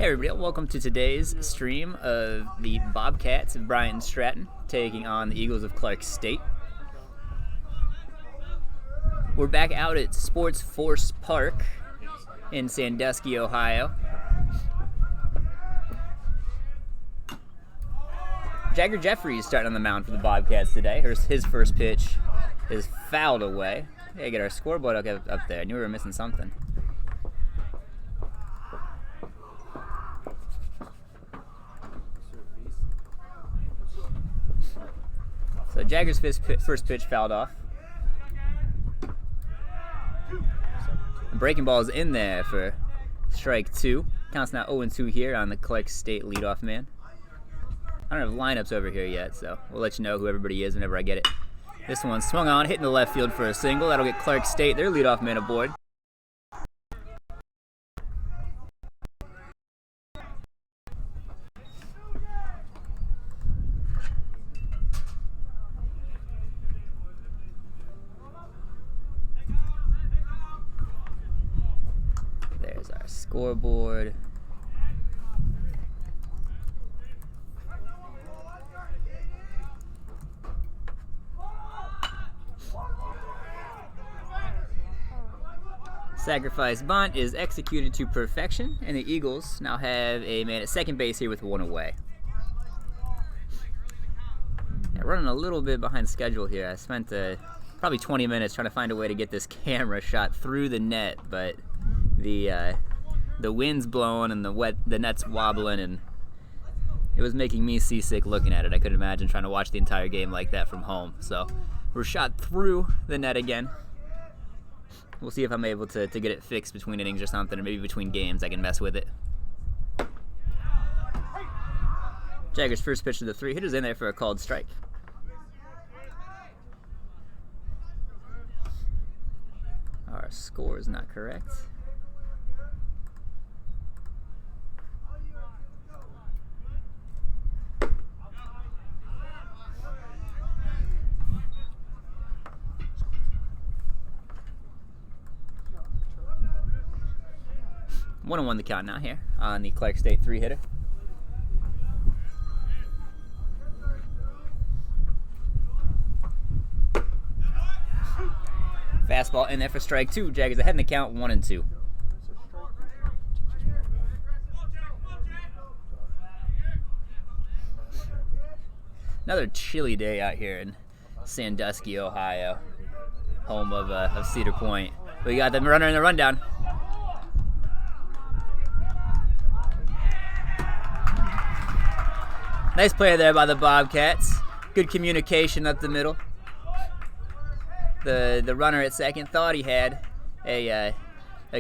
Hey everybody, welcome to today's stream of the Bobcats of Brian Stratton taking on the Eagles of Clark State. We're back out at Sports Force Park in Sandusky, Ohio. Jagger Jeffries starting on the mound for the Bobcats today. His first pitch is fouled away. Gotta get our scoreboard up there. I knew we were missing something. So Jagger's first pitch fouled off. The breaking ball is in there for strike two. Counts now 0-2 here on the Clark State leadoff man. I don't have lineups over here yet, so we'll let you know who everybody is whenever I get it. This one swung on, hitting the left field for a single. That'll get Clark State their leadoff man aboard. There's our scoreboard. Sacrifice bunt is executed to perfection, and the Eagles now have a man at second base here with one away. Running a little bit behind schedule here. I spent probably 20 minutes trying to find a way to get this camera shot through the net, but the wind's blowing and the net's wobbling, and it was making me seasick looking at it. I couldn't imagine trying to watch the entire game like that from home. So we're shot through the net again. We'll see if I'm able to get it fixed between innings or something, or maybe between games I can mess with it. Jagger's first pitch to the 3-hitter's in there for a called strike. Our score is not correct. One and one the count now here on the Clark State 3-hitter. Fastball in there for strike two. Jaggers ahead in the count, 1-2. Another chilly day out here in Sandusky, Ohio, home of Cedar Point. We got the runner in the rundown. Nice play there by the Bobcats. Good communication up the middle. The runner at second thought he had a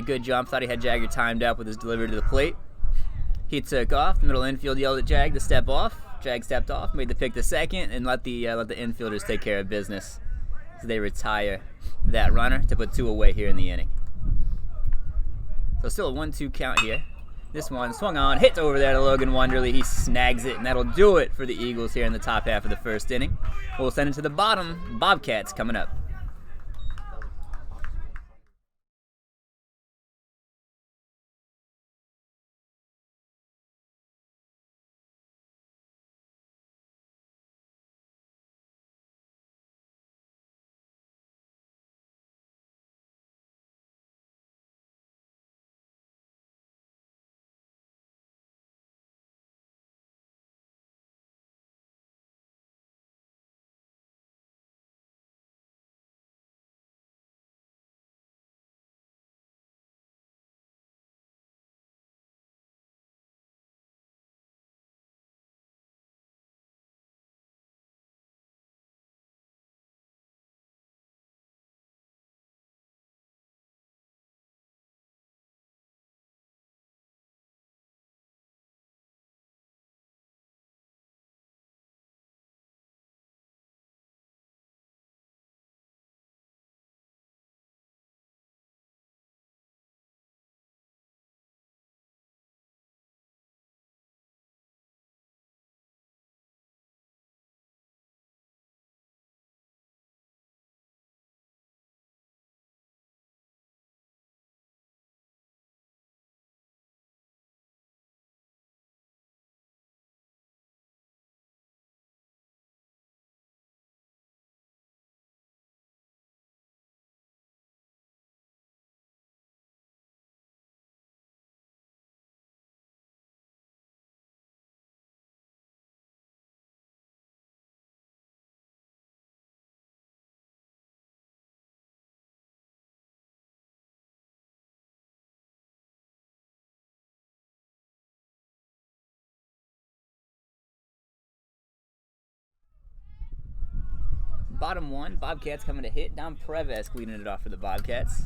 good jump. Thought he had Jagger timed up with his delivery to the plate. He took off. The middle infield yelled at Jag to step off. Jag stepped off, made the pick to second, and let the infielders take care of business. So they retire that runner to put two away here in the inning. So still a 1-2 count here. This one swung on, hits over there to Logan Wonderly. He snags it, and that'll do it for the Eagles here in the top half of the first inning. We'll send it to the bottom. Bobcats coming up. bottom one, Bobcats coming to hit. Dom Prevesk leading it off for the Bobcats.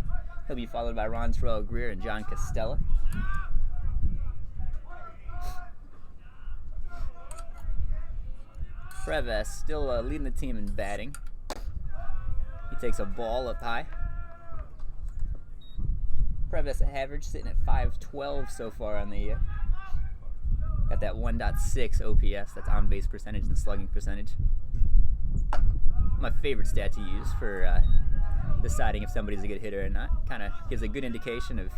He'll be followed by Ron Terrell Greer and John Costella. Prevesk still leading the team in batting. He takes a ball up high. Prevesk average sitting at .512 so far on the year. Got that 1.6 OPS, that's on base percentage and slugging percentage. My favorite stat to use for deciding if somebody's a good hitter or not. Kind of gives a good indication of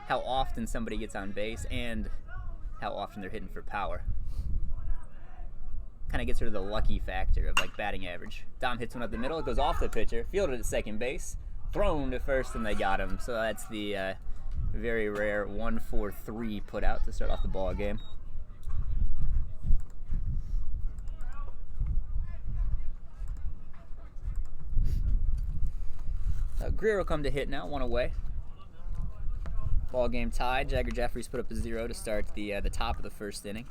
how often somebody gets on base and how often they're hitting for power. Kind of gets rid of the lucky factor of like batting average. Dom hits one up the middle, it goes off the pitcher, fielded at second base, thrown to first, and they got him. So that's the very rare 1-4-3 put out to start off the ball game. Greer will come to hit now, one away. Ball game tied. Jagger Jeffries put up a 0 to start the top of the first inning.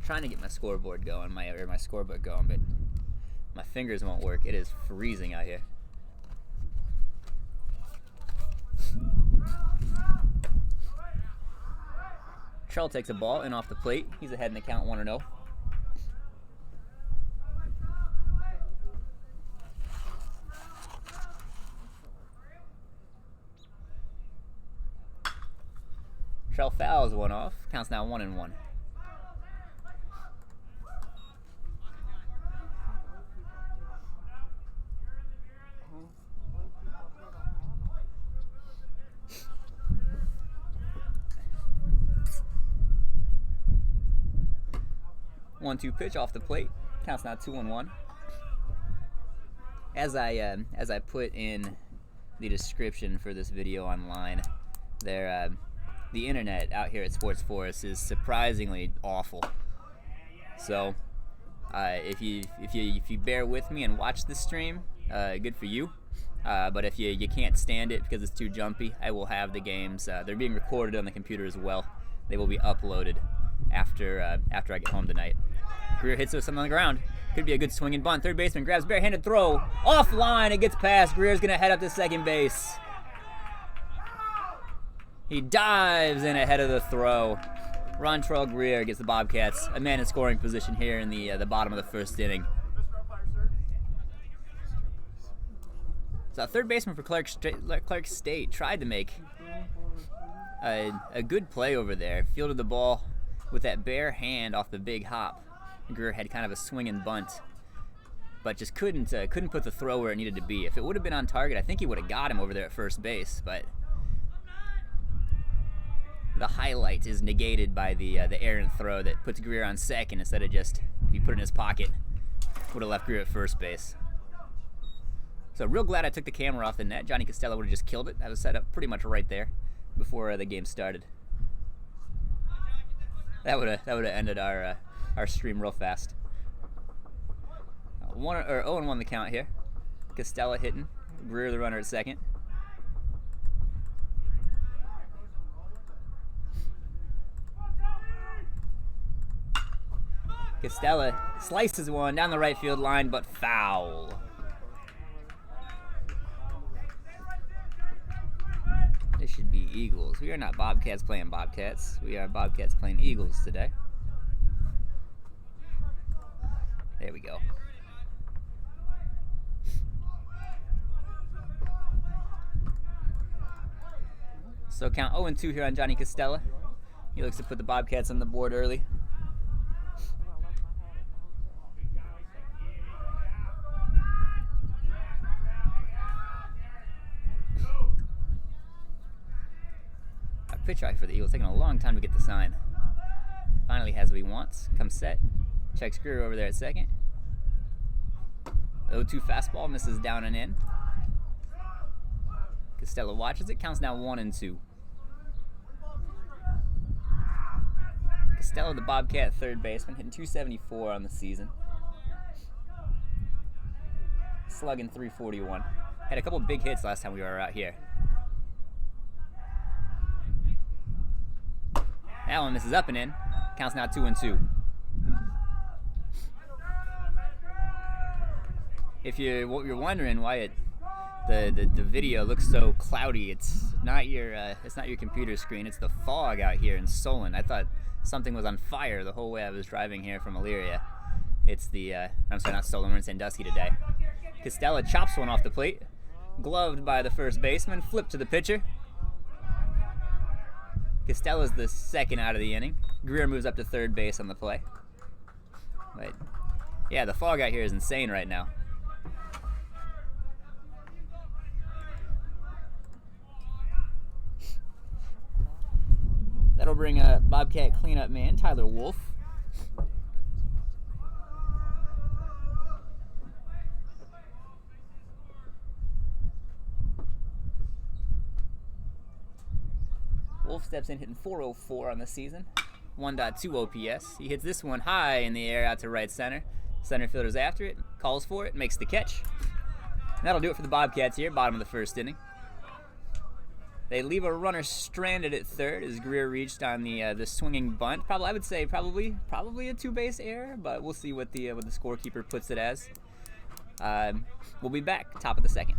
Trying to get my scoreboard going, my scorebook going, but my fingers won't work. It is freezing out here. Trell takes a ball in off the plate. He's ahead in the count 1-0. Trell fouls one off. Counts now 1-1. One-two pitch off the plate. Counts now 2-1. As I put in the description for this video online, the internet out here at Sports Forest is surprisingly awful. So if you bear with me and watch the stream, good for you. But if you can't stand it because it's too jumpy, I will have the games. They're being recorded on the computer as well. They will be uploaded after I get home tonight. Greer hits something on the ground. Could be a good swing and bunt. Third baseman grabs barehanded throw. Offline, it gets past. Greer's going to head up to second base. He dives in ahead of the throw. Ron Terrell Greer gets the Bobcats a man in scoring position here in the bottom of the first inning. So third baseman for Clark State tried to make a good play over there. Fielded the ball with that bare hand off the big hop. Greer had kind of a swing and bunt, but just couldn't put the throw where it needed to be. If it would have been on target, I think he would have got him over there at first base, but the highlight is negated by the errant throw that puts Greer on second instead of just, if he put it in his pocket, would have left Greer at first base. So real glad I took the camera off the net. Johnny Costella would have just killed it. I was set up pretty much right there before the game started. That would have ended our stream real fast. 0-1 the count here. Costella hitting. Greer the runner at second. Costella slices one down the right field line, but foul. This should be Eagles. We are not Bobcats playing Bobcats. We are Bobcats playing Eagles today. There we go. So count 0-2 here on Johnny Costella. He looks to put the Bobcats on the board early. Pitch right for the Eagles, taking a long time to get the sign. Finally has what he wants. Comes set. Checks Greer over there at second. 0-2 fastball, misses down and in. Costella watches it, counts now 1-2. Costella, the Bobcat third baseman, hitting .274 on the season. Slugging .341. Had a couple big hits last time we were out here. That one misses up and in. Counts now 2-2. If you're wondering why the video looks so cloudy, it's not your computer screen. It's the fog out here in Solon. I thought something was on fire the whole way I was driving here from Elyria. It's the I'm sorry, not Solon. We're in Sandusky today. Costello chops one off the plate, gloved by the first baseman, flipped to the pitcher. Costello's the second out of the inning. Greer moves up to third base on the play. But yeah, the fog out here is insane right now. That'll bring a Bobcat cleanup man, Tyler Wolf. Wolf steps in hitting .404 on the season, 1.2 OPS. He hits this one high in the air out to right center. Center fielder's after it, calls for it, makes the catch. And that'll do it for the Bobcats here, bottom of the first inning. They leave a runner stranded at third as Greer reached on the swinging bunt. I would say probably a two-base error, but we'll see what the scorekeeper puts it as. We'll be back, top of the second.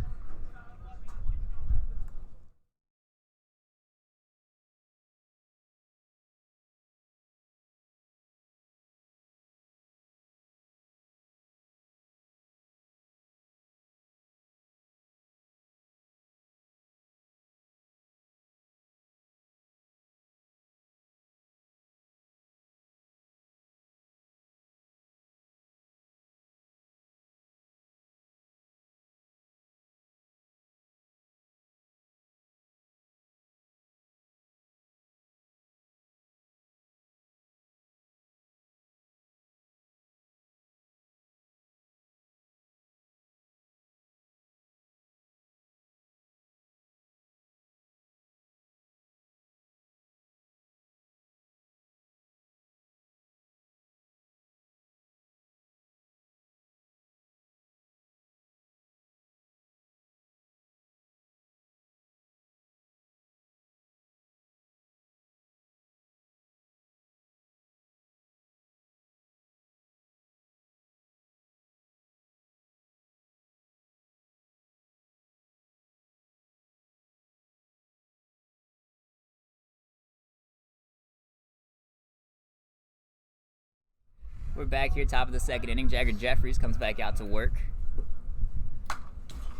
We're back here, top of the second inning. Jagger Jeffries comes back out to work.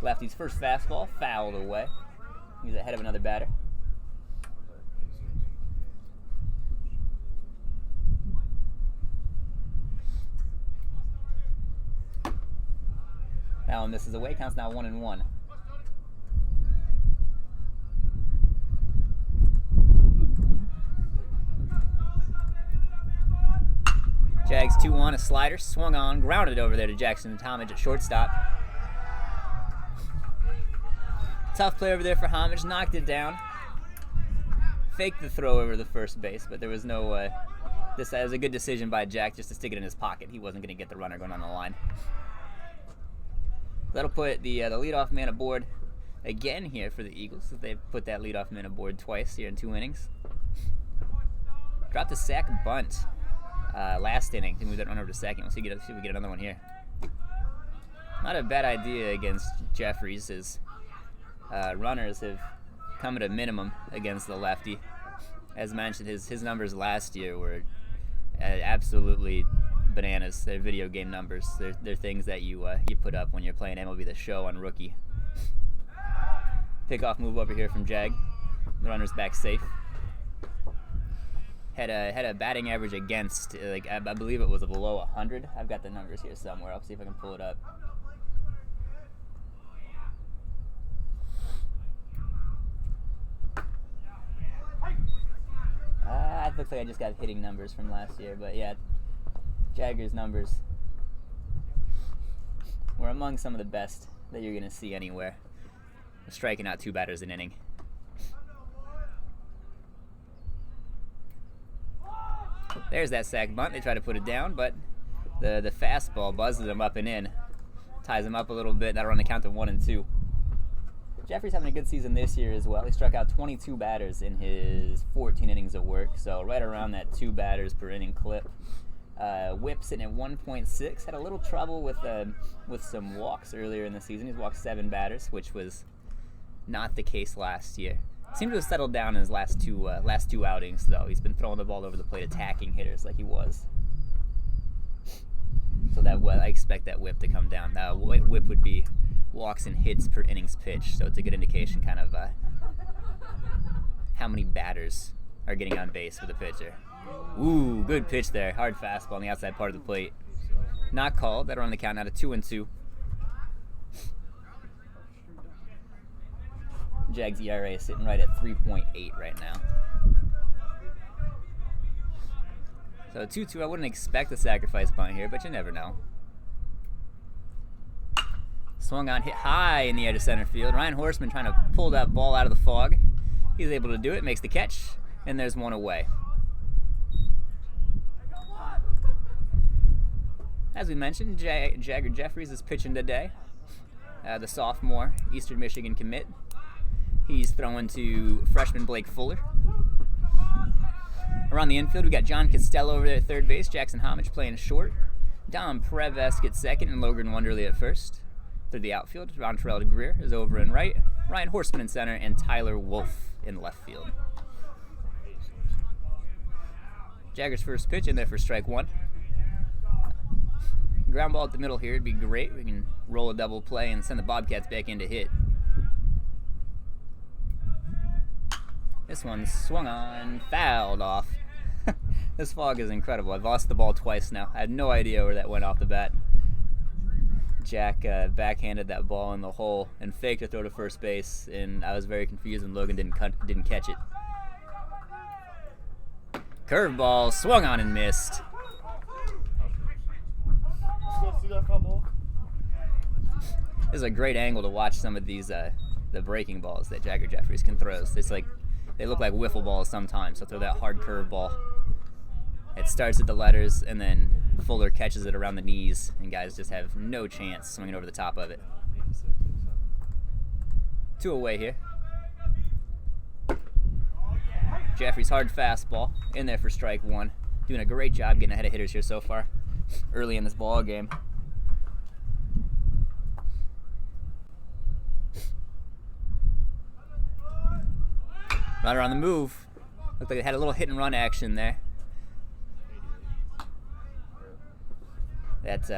Lefty's first fastball fouled away. He's ahead of another batter. That one misses away. Counts now 1-1. Jags 2-1, a slider, swung on, grounded over there to Jackson Homage at shortstop. Tough play over there for Homage, knocked it down. Faked the throw over the first base, but there was no, this was a good decision by Jack just to stick it in his pocket. He wasn't going to get the runner going on the line. That'll put the leadoff man aboard again here for the Eagles. They've put that leadoff man aboard twice here in 2 innings. Dropped a sack bunt. Last inning to move that runner over to second. We'll see if we get another one here. Not a bad idea against Jeffries. His runners have come at a minimum against the lefty. As mentioned, his numbers last year were absolutely bananas. They're video game numbers. They're things that you put up when you're playing MLB The Show on Rookie. Pickoff move over here from Jag. The runner's back safe. Had a batting average against, I believe it was below 100. I've got the numbers here somewhere. I'll see if I can pull it up. It looks like I just got hitting numbers from last year, but yeah, Jagger's numbers were among some of the best that you're going to see anywhere. Striking out 2 batters an inning. There's that sack bunt. They try to put it down, but the fastball buzzes him up and in. Ties him up a little bit. That'll run the count to 1-2. Jeffrey's having a good season this year as well. He struck out 22 batters in his 14 innings of work, so right around that 2 batters per inning clip. Whip sitting at 1.6. Had a little trouble with some walks earlier in the season. He's walked 7 batters, which was not the case last year. Seemed to have settled down in his last two outings, though. He's been throwing the ball over the plate, attacking hitters like he was. So I expect that whip to come down. Whip would be walks and hits per innings pitched, so it's a good indication kind of how many batters are getting on base for the pitcher. Ooh, good pitch there. Hard fastball on the outside part of the plate. Not called. That'll run the count out of 2-2. Jags ERA is sitting right at 3.8 right now. So 2-2, I wouldn't expect a sacrifice bunt here, but you never know. Swung on, hit high in the edge of center field. Ryan Horseman trying to pull that ball out of the fog. He's able to do it, makes the catch, and there's one away. As we mentioned, Jagger Jeffries is pitching today. The sophomore Eastern Michigan commit. He's throwing to freshman Blake Fuller. Around the infield, we got John Costello over there at third base. Jackson Homage playing short. Dom Prevesk at second and Logan Wonderly at first. Through the outfield, Ron Terrell Greer is over in right. Ryan Horseman in center and Tyler Wolf in left field. Jagger's first pitch in there for strike one. Ground ball at the middle here would be great. We can roll a double play and send the Bobcats back in to hit. This one swung on, fouled off. This fog is incredible. I've lost the ball twice now. I had no idea where that went off the bat. Jack backhanded that ball in the hole and faked a throw to first base, and I was very confused when Logan didn't catch it. Curveball swung on and missed. This is a great angle to watch some of these the breaking balls that Jagger Jeffries can throw. It's like they look like wiffle balls sometimes. So throw that hard curveball. It starts at the letters, and then Fuller catches it around the knees, and guys just have no chance swinging over the top of it. 2 away here. Jeffries' hard fastball in there for strike one. Doing a great job getting ahead of hitters here so far, early in this ball game. Runner on the move. Looked like it had a little hit and run action there. That's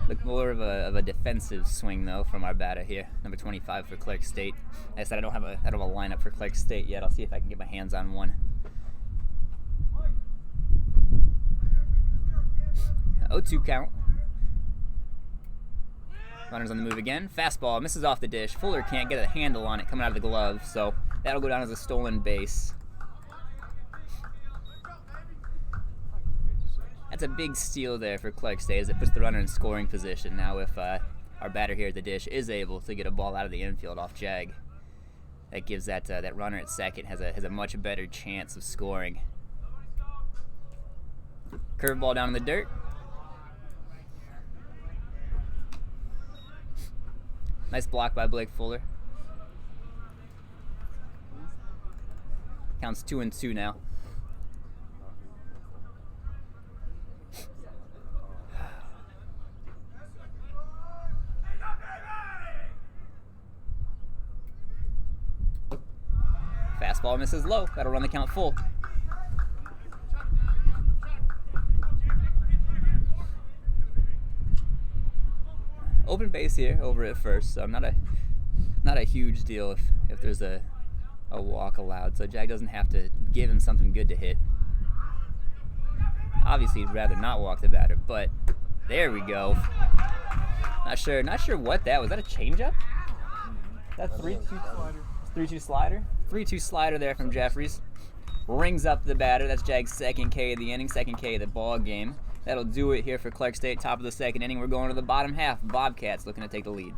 looked more of a defensive swing though from our batter here, number 25 for Clark State. Like I said, I don't have a lineup for Clark State yet. I'll see if I can get my hands on one. 0-2 count. Runner's on the move again. Fastball misses off the dish. Fuller can't get a handle on it coming out of the glove, so that'll go down as a stolen base. That's a big steal there for Clark State as it puts the runner in scoring position. Now if our batter here at the dish is able to get a ball out of the infield off Jag, that gives that runner at second has a much better chance of scoring. Curveball down in the dirt. Nice block by Blake Fuller. Counts 2-2 now. Fastball misses low. That'll run the count full. Open base here over at first, so not a huge deal if there's a walk allowed. So Jag doesn't have to give him something good to hit. Obviously, he'd rather not walk the batter, but there we go. Not sure what that was. That a changeup? That 3-2 slider. 3-2 slider there from Jeffries. Rings up the batter. That's Jag's second K of the inning, second K of the ball game. That'll do it here for Clark State. Top of the second inning. We're going to the bottom half. Bobcats looking to take the lead.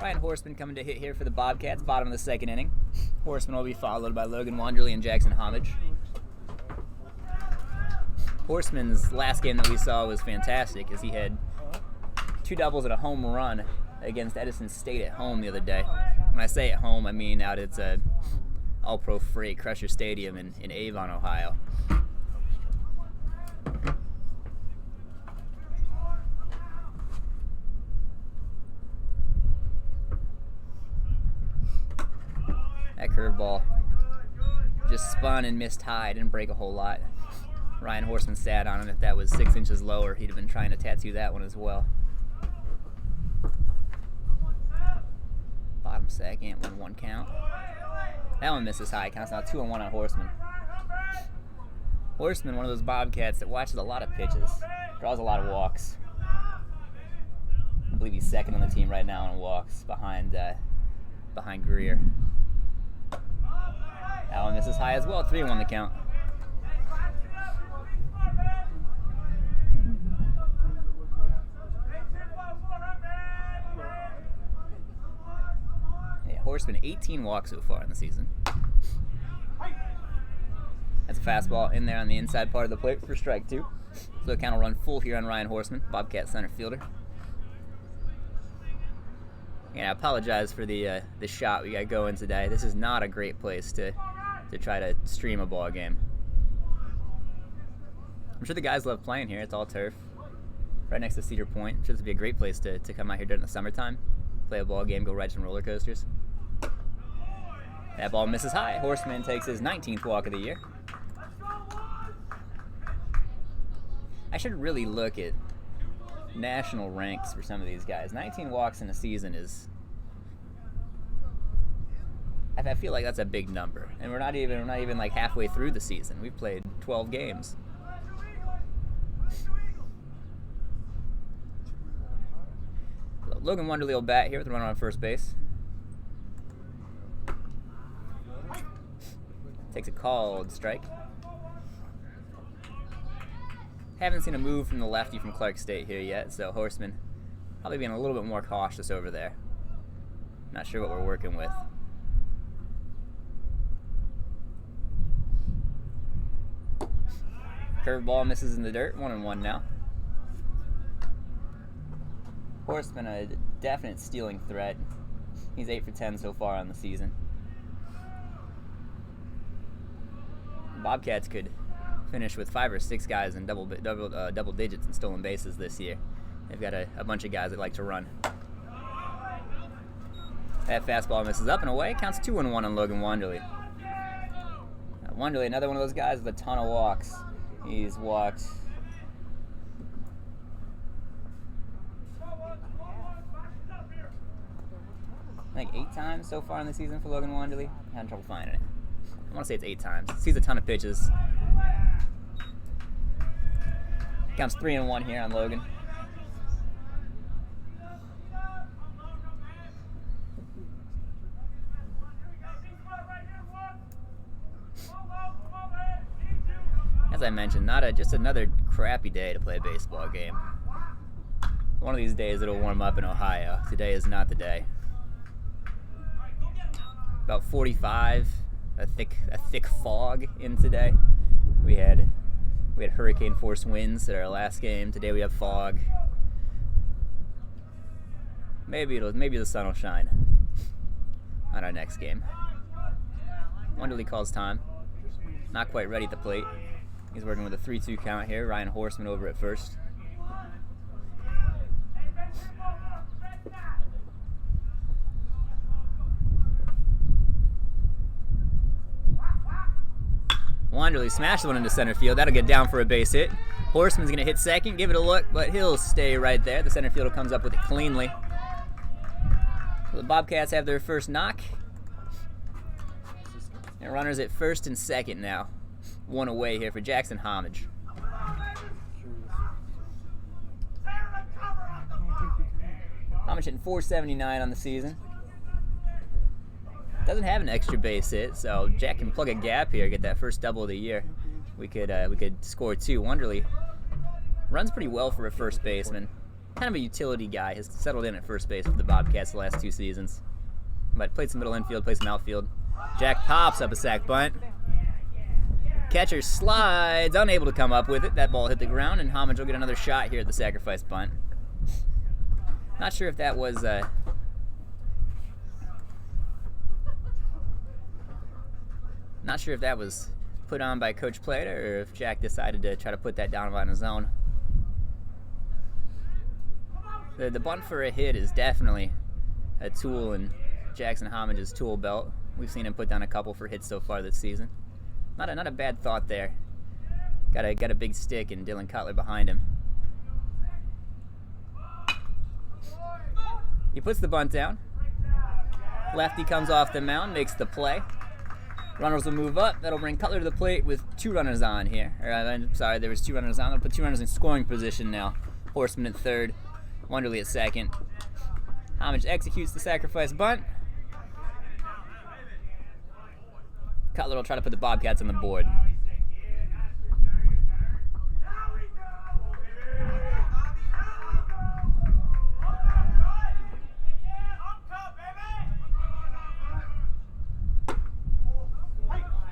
Ryan Horseman coming to hit here for the Bobcats, bottom of the second inning. Horseman will be followed by Logan Wanderley and Jackson Homage. Horseman's last game that we saw was fantastic, as he had 2 doubles and a home run against Edison State at home the other day. When I say at home, I mean out at All-Pro Freight Crusher Stadium in Avon, Ohio. That curveball just spun and missed high. Didn't break a whole lot. Ryan Horseman sat on it. If that was 6 inches lower, he'd have been trying to tattoo that one as well. Bottom second, 1-1 count. That one misses high. Counts now 2-1 on Horseman. Horseman, one of those Bobcats that watches a lot of pitches, draws a lot of walks. I believe he's second on the team right now in walks, behind Greer. That one misses high as well. 3-1 the count. Yeah, Horseman 18 walks so far in the season. That's a fastball in there on the inside part of the plate for strike 2. So the count will run full here on Ryan Horseman, Bobcat center fielder. And I apologize for the shot we got going today. This is not a great place to try to stream a ball game. I'm sure the guys love playing here. It's all turf, right next to Cedar Point. I'm sure this would be a great place to come out here during the summertime, play a ball game, go ride some roller coasters. That ball misses high. Horseman takes his 19th walk of the year. I should really look at national ranks for some of these guys. 19 walks in a season is, I feel like that's a big number, and we're not even like halfway through the season. We've played 12 games. Logan Wanderley will bat here with a runner on first base. Takes a called strike. Haven't seen a move from the lefty from Clark State here yet, so Horseman probably being a little bit more cautious over there. Not sure what we're working with. Curveball misses in the dirt, 1-1 now. Horseman a definite stealing threat. He's 8 for 10 so far on the season. Bobcats could finish with 5 or 6 guys in double digits in stolen bases this year. They've got a bunch of guys that like to run. That fastball misses up and away. Counts 2-1 on Logan Wanderley. Wanderley, another one of those guys with a ton of walks. He's walked I think 8 times so far in the season for Logan Wanderley. Having trouble finding it. I want to say it's 8 times. Sees a ton of pitches. Counts 3-1 here on Logan. As I mentioned, just another crappy day to play a baseball game. One of these days it'll warm up in Ohio. Today is not the day. About 45, a thick fog in today. We had hurricane force winds at our last game. Today we have fog. Maybe the sun will shine on our next game. Wanderley calls time. Not quite ready at the plate. He's working with a 3-2 count here. Ryan Horseman over at first. Wanderley smashed one into center field. That'll get down for a base hit. Horseman's going to hit second, give it a look, but he'll stay right there. The center fielder comes up with it cleanly. So the Bobcats have their first knock. And runners at first and second now. 1 away here for Jackson Homage. Homage hitting .479 on the season. Doesn't have an extra base hit, so Jack can plug a gap here, get that first double of the year. We could score 2. Wanderley runs pretty well for a first baseman. kind of a utility guy. Has settled in at first base with the Bobcats the last 2 seasons. But played some middle infield, played some outfield. Jack pops up a sac bunt. Catcher slides, unable to come up with it. That ball hit the ground, and Homage will get another shot here at the sacrifice bunt. Not sure if that was put on by Coach Plater, or if Jack decided to try to put that down on his own. The bunt for a hit is definitely a tool in Jackson Homage's tool belt. We've seen him put down a couple for hits so far this season. Not a bad thought there. Got a big stick and Dylan Cutler behind him. He puts the bunt down. Lefty comes off the mound, makes the play. Runners will move up. That'll bring Cutler to the plate with 2 runners on here. I'm sorry, there was 2 runners on. They'll put 2 runners in scoring position now. Horseman at third, Wonderly at second. Homage executes the sacrifice bunt. Cutler will try to put the Bobcats on the board.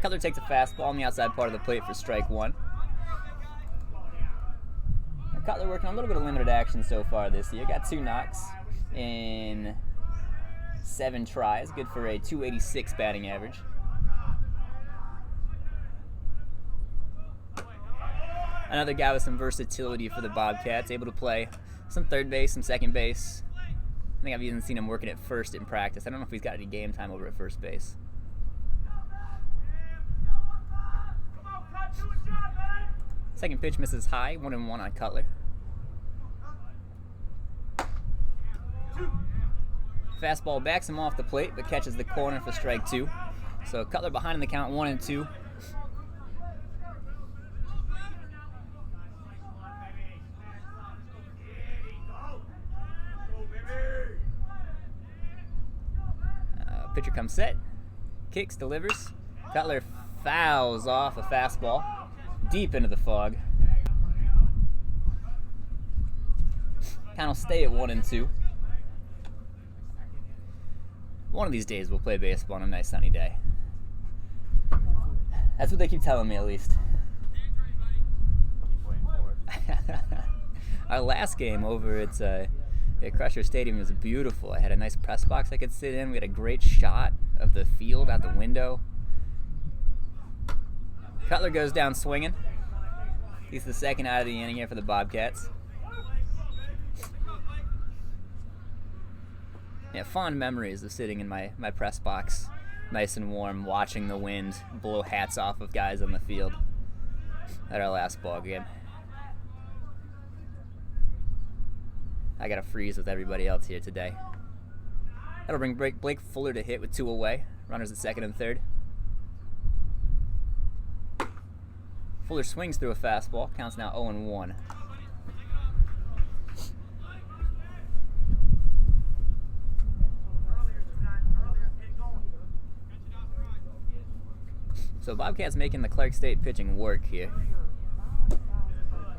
Cutler takes a fastball on the outside part of the plate for strike 1. Cutler working on a little bit of limited action so far this year. Got 2 knocks in 7 tries. Good for a .286 batting average. Another guy with some versatility for the Bobcats, able to play some third base, some second base. I think I've even seen him working at first in practice. I don't know if he's got any game time over at first base. Second pitch misses high, 1-1 on Cutler. Fastball backs him off the plate, but catches the corner for strike 2. So Cutler behind in the count, 1-2. Pitcher comes set, kicks, delivers. Cutler fouls off a fastball deep into the fog. Count will stay at 1-2. One of these days we'll play baseball on a nice sunny day. That's what they keep telling me, at least. Our last game over at Crusher Stadium was beautiful. I had a nice press box I could sit in. We had a great shot of the field out the window. Cutler goes down swinging. He's the second out of the inning here for the Bobcats. Yeah, fond memories of sitting in my press box, nice and warm, watching the wind blow hats off of guys on the field at our last ball game. I gotta freeze with everybody else here today. That'll bring Blake Fuller to hit with 2 away. Runners at second and third. Fuller swings through a fastball. Counts now 0-1. So Bobcats making the Clark State pitching work here.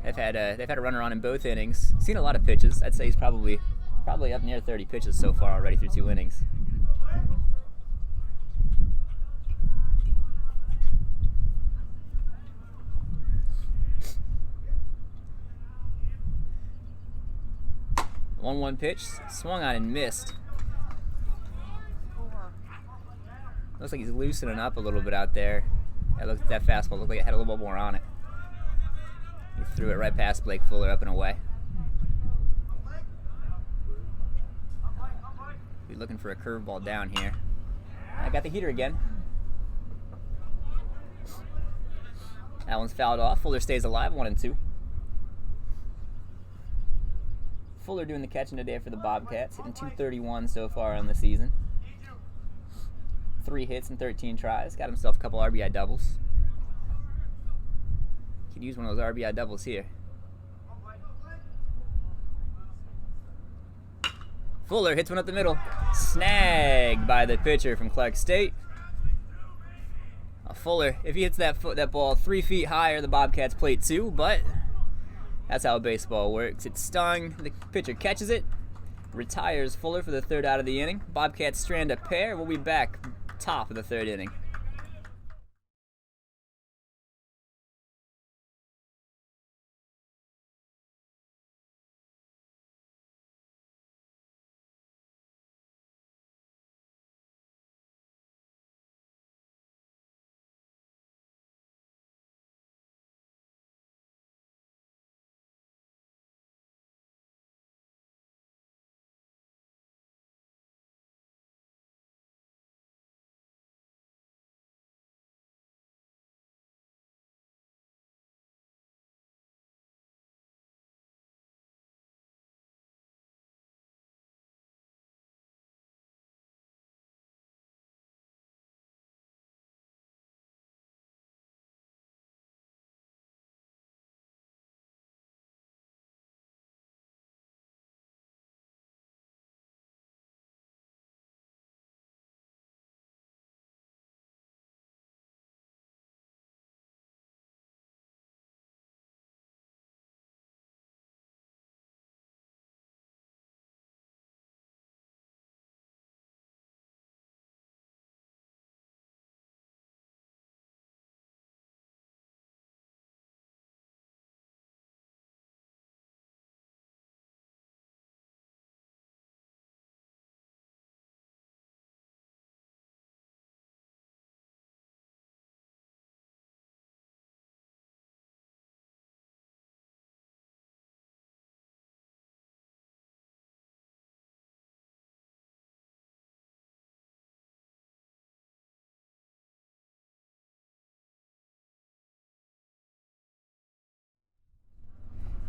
They've had a runner on in both innings. Seen a lot of pitches. I'd say he's probably up near 30 pitches so far already through 2 innings. The 1-1 pitch, swung on and missed. Looks like he's loosening up a little bit out there. I looked at that fastball, looked like it had a little bit more on it. He threw it right past Blake Fuller, up and away. Be looking for a curveball down here. I got the heater again. That one's fouled off. Fuller stays alive, 1-2. Fuller doing the catching today for the Bobcats, hitting .231 so far on the season. 3 hits and 13 tries. Got himself a couple RBI doubles. Could use one of those RBI doubles here. Fuller hits one up the middle. Snagged by the pitcher from Clark State. Fuller, if he hits that ball 3 feet higher, the Bobcats plate 2, but that's how baseball works. It stung. Pitcher catches it, retires Fuller for the third out of the inning. Bobcats strand a pair. We'll be back top of the third inning.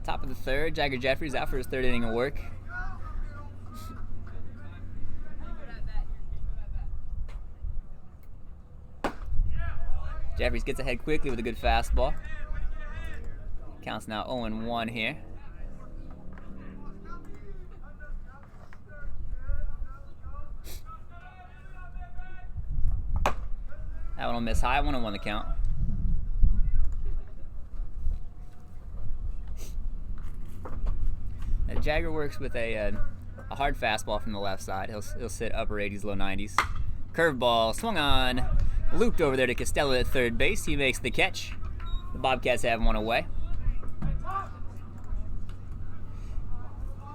Top of the third, Jagger Jeffries out for his third inning of work. Jeffries gets ahead quickly with a good fastball. Counts now 0-1 here. That one will miss high, 1-1 the count. Now, Jagger works with a hard fastball from the left side. He'll sit upper 80s, low 90s. Curveball swung on, looped over there to Costello at third base. He makes the catch. The Bobcats have one away.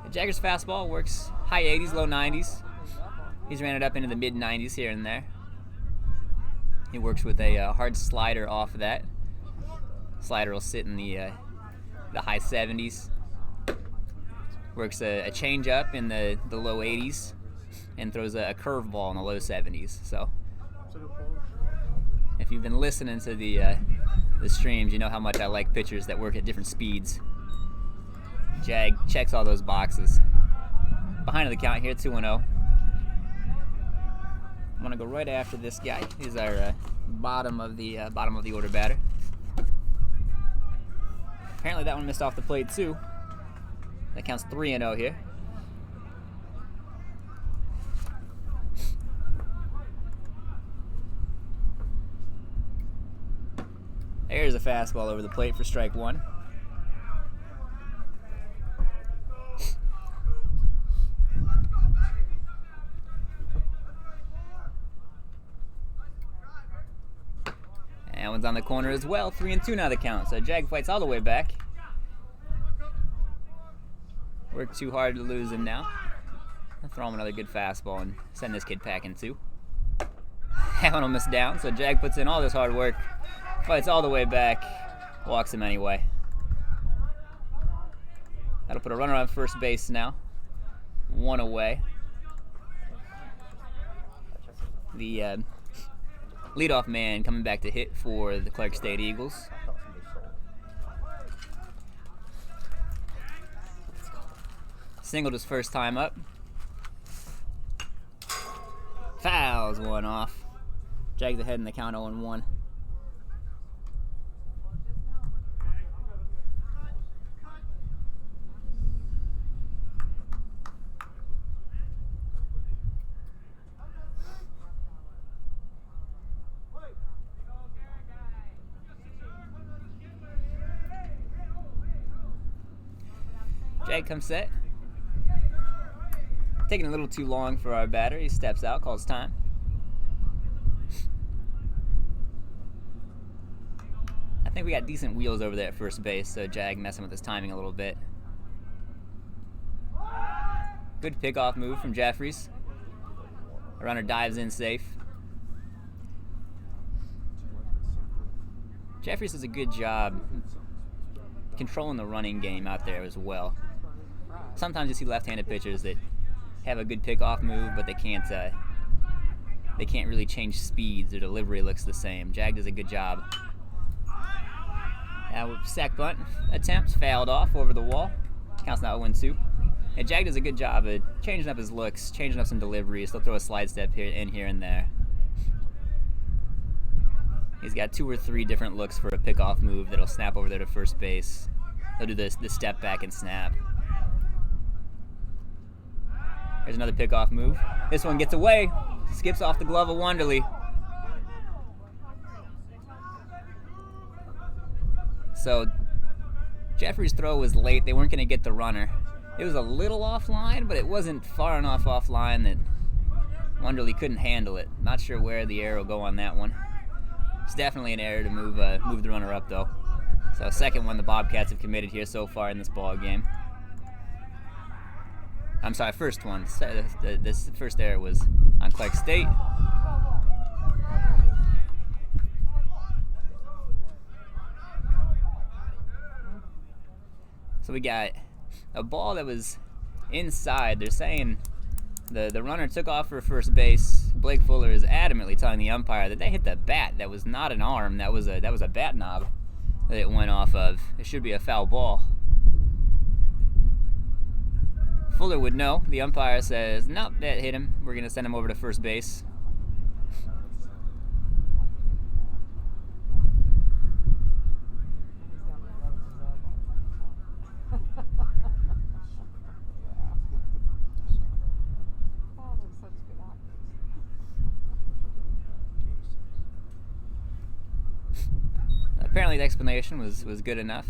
Jagger's fastball works high 80s, low 90s. He's ran it up into the mid 90s here and there. He works with a hard slider off of that. Slider will sit in the high 70s. Works a change-up in the low 80s and throws a curveball in the low 70s. So if you've been listening to the streams, you know how much I like pitchers that work at different speeds. Jag checks all those boxes. Behind the count here, 2-0. I'm gonna go right after this guy. He's our bottom of the order batter. Apparently that one missed off the plate too. That counts 3-0 here. There's a fastball over the plate for strike one. That one's on the corner as well. 3-2 now the count. So Jag fights all the way back. Worked too hard to lose him now. I'll throw him another good fastball and send this kid packing too. That one almost down. So Jag puts in all this hard work, fights all the way back, walks him anyway. That'll put a runner on first base now. One away. The leadoff man coming back to hit for the Clark State Eagles. Singled his first time up. Fouls one off. Jags ahead in the count 0-1. Jag comes set. Taking a little too long for our batter. He steps out, calls time. I think we got decent wheels over there at first base, so Jag messing with his timing a little bit. Good pickoff move from Jeffries. The runner dives in safe. Jeffries does a good job controlling the running game out there as well. Sometimes you see left-handed pitchers that have a good pickoff move, but they can't really change speeds. Their delivery looks the same. Jag does a good job. Sack bunt attempt fouled off over the wall. Counts now 1-2. And Jag does a good job of changing up his looks, changing up some deliveries. He'll throw a slide step here and there. He's got 2 or 3 different looks for a pickoff move that'll snap over there to first base. He'll do the step back and snap. There's another pickoff move. This one gets away. Skips off the glove of Wanderley. So Jeffrey's throw was late. They weren't going to get the runner. It was a little offline, but it wasn't far enough offline that Wanderley couldn't handle it. Not sure where the error will go on that one. It's definitely an error to move the runner up, though. So second one the Bobcats have committed here so far in this ball game. I'm sorry, first one. This first error was on Clark State. So we got a ball that was inside. They're saying the runner took off for first base. Blake Fuller is adamantly telling the umpire that they hit the bat. That was not an arm. That was a bat knob that it went off of. It should be a foul ball. Fuller would know. The umpire says, nope, that hit him. We're going to send him over to first base. Apparently the explanation was good enough.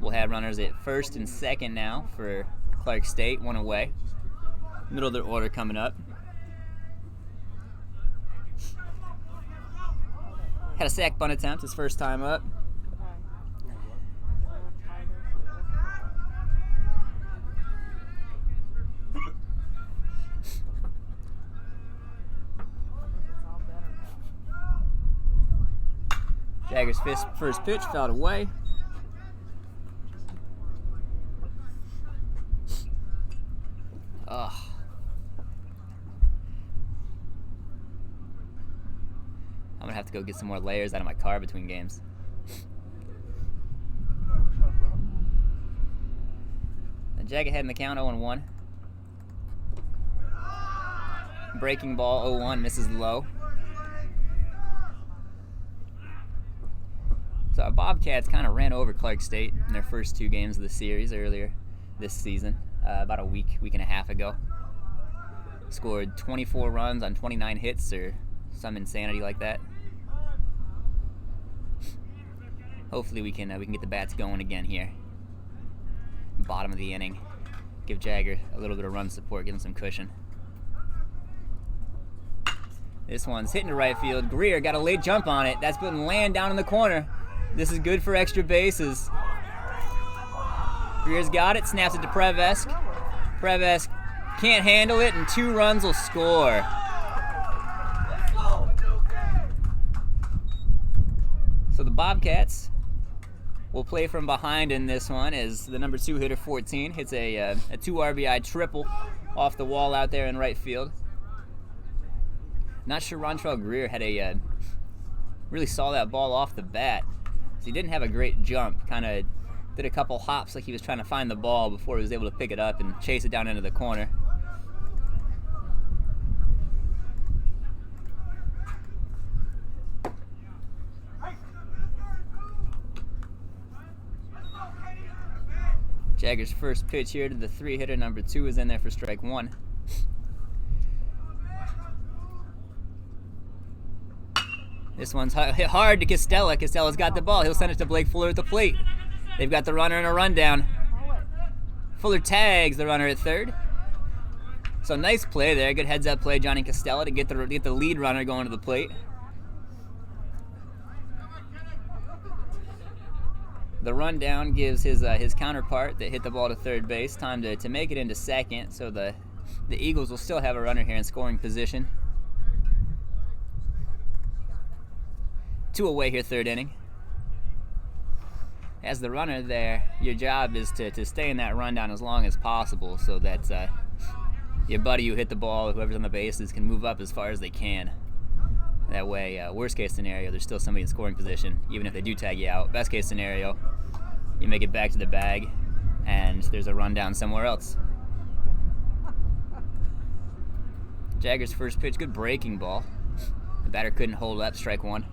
We'll have runners at first and second now for Clark State, one away. Middle of their order coming up. Had a sack bunt attempt his first time up. Jagger's first pitch fouled away. Ugh. I'm gonna have to go get some more layers out of my car between games. And Jag ahead in the count, 0-1. Breaking ball, 0-1, misses low. So our Bobcats kind of ran over Clark State in their first 2 games of the series earlier this season, about a week and a half ago. Scored 24 runs on 29 hits or some insanity like that. Hopefully we can get the bats going again here. Bottom of the inning. Give Jagger a little bit of run support, give him some cushion. This one's hitting to right field. Greer got a late jump on it. That's putting Land down in the corner. This is good for extra bases. Greer's got it, snaps it to Prevesk. Prevesk can't handle it, and 2 runs will score. So the Bobcats will play from behind in this one as the number 2 hitter, 14, hits a 2 RBI triple off the wall out there in right field. Not sure Rontrell Greer really saw that ball off the bat. He didn't have a great jump, kind of did a couple hops like he was trying to find the ball before he was able to pick it up and chase it down into the corner. Jagger's first pitch here to the 3 hitter, number 2, is in there for strike 1. This one's hit hard to Costella. Costella's got the ball. He'll send it to Blake Fuller at the plate. They've got the runner in a rundown. Fuller tags the runner at third. So nice play there. Good heads-up play, Johnny Costello, to get the lead runner going to the plate. The rundown gives his counterpart that hit the ball to third base time to make it into second, so the Eagles will still have a runner here in scoring position. 2 away here, third inning. As the runner there, your job is to stay in that rundown as long as possible so that your buddy who hit the ball, whoever's on the bases, can move up as far as they can. That way, worst case scenario, there's still somebody in scoring position, even if they do tag you out. Best case scenario, you make it back to the bag, and there's a rundown somewhere else. Jagger's first pitch, good breaking ball. The batter couldn't hold up, strike one.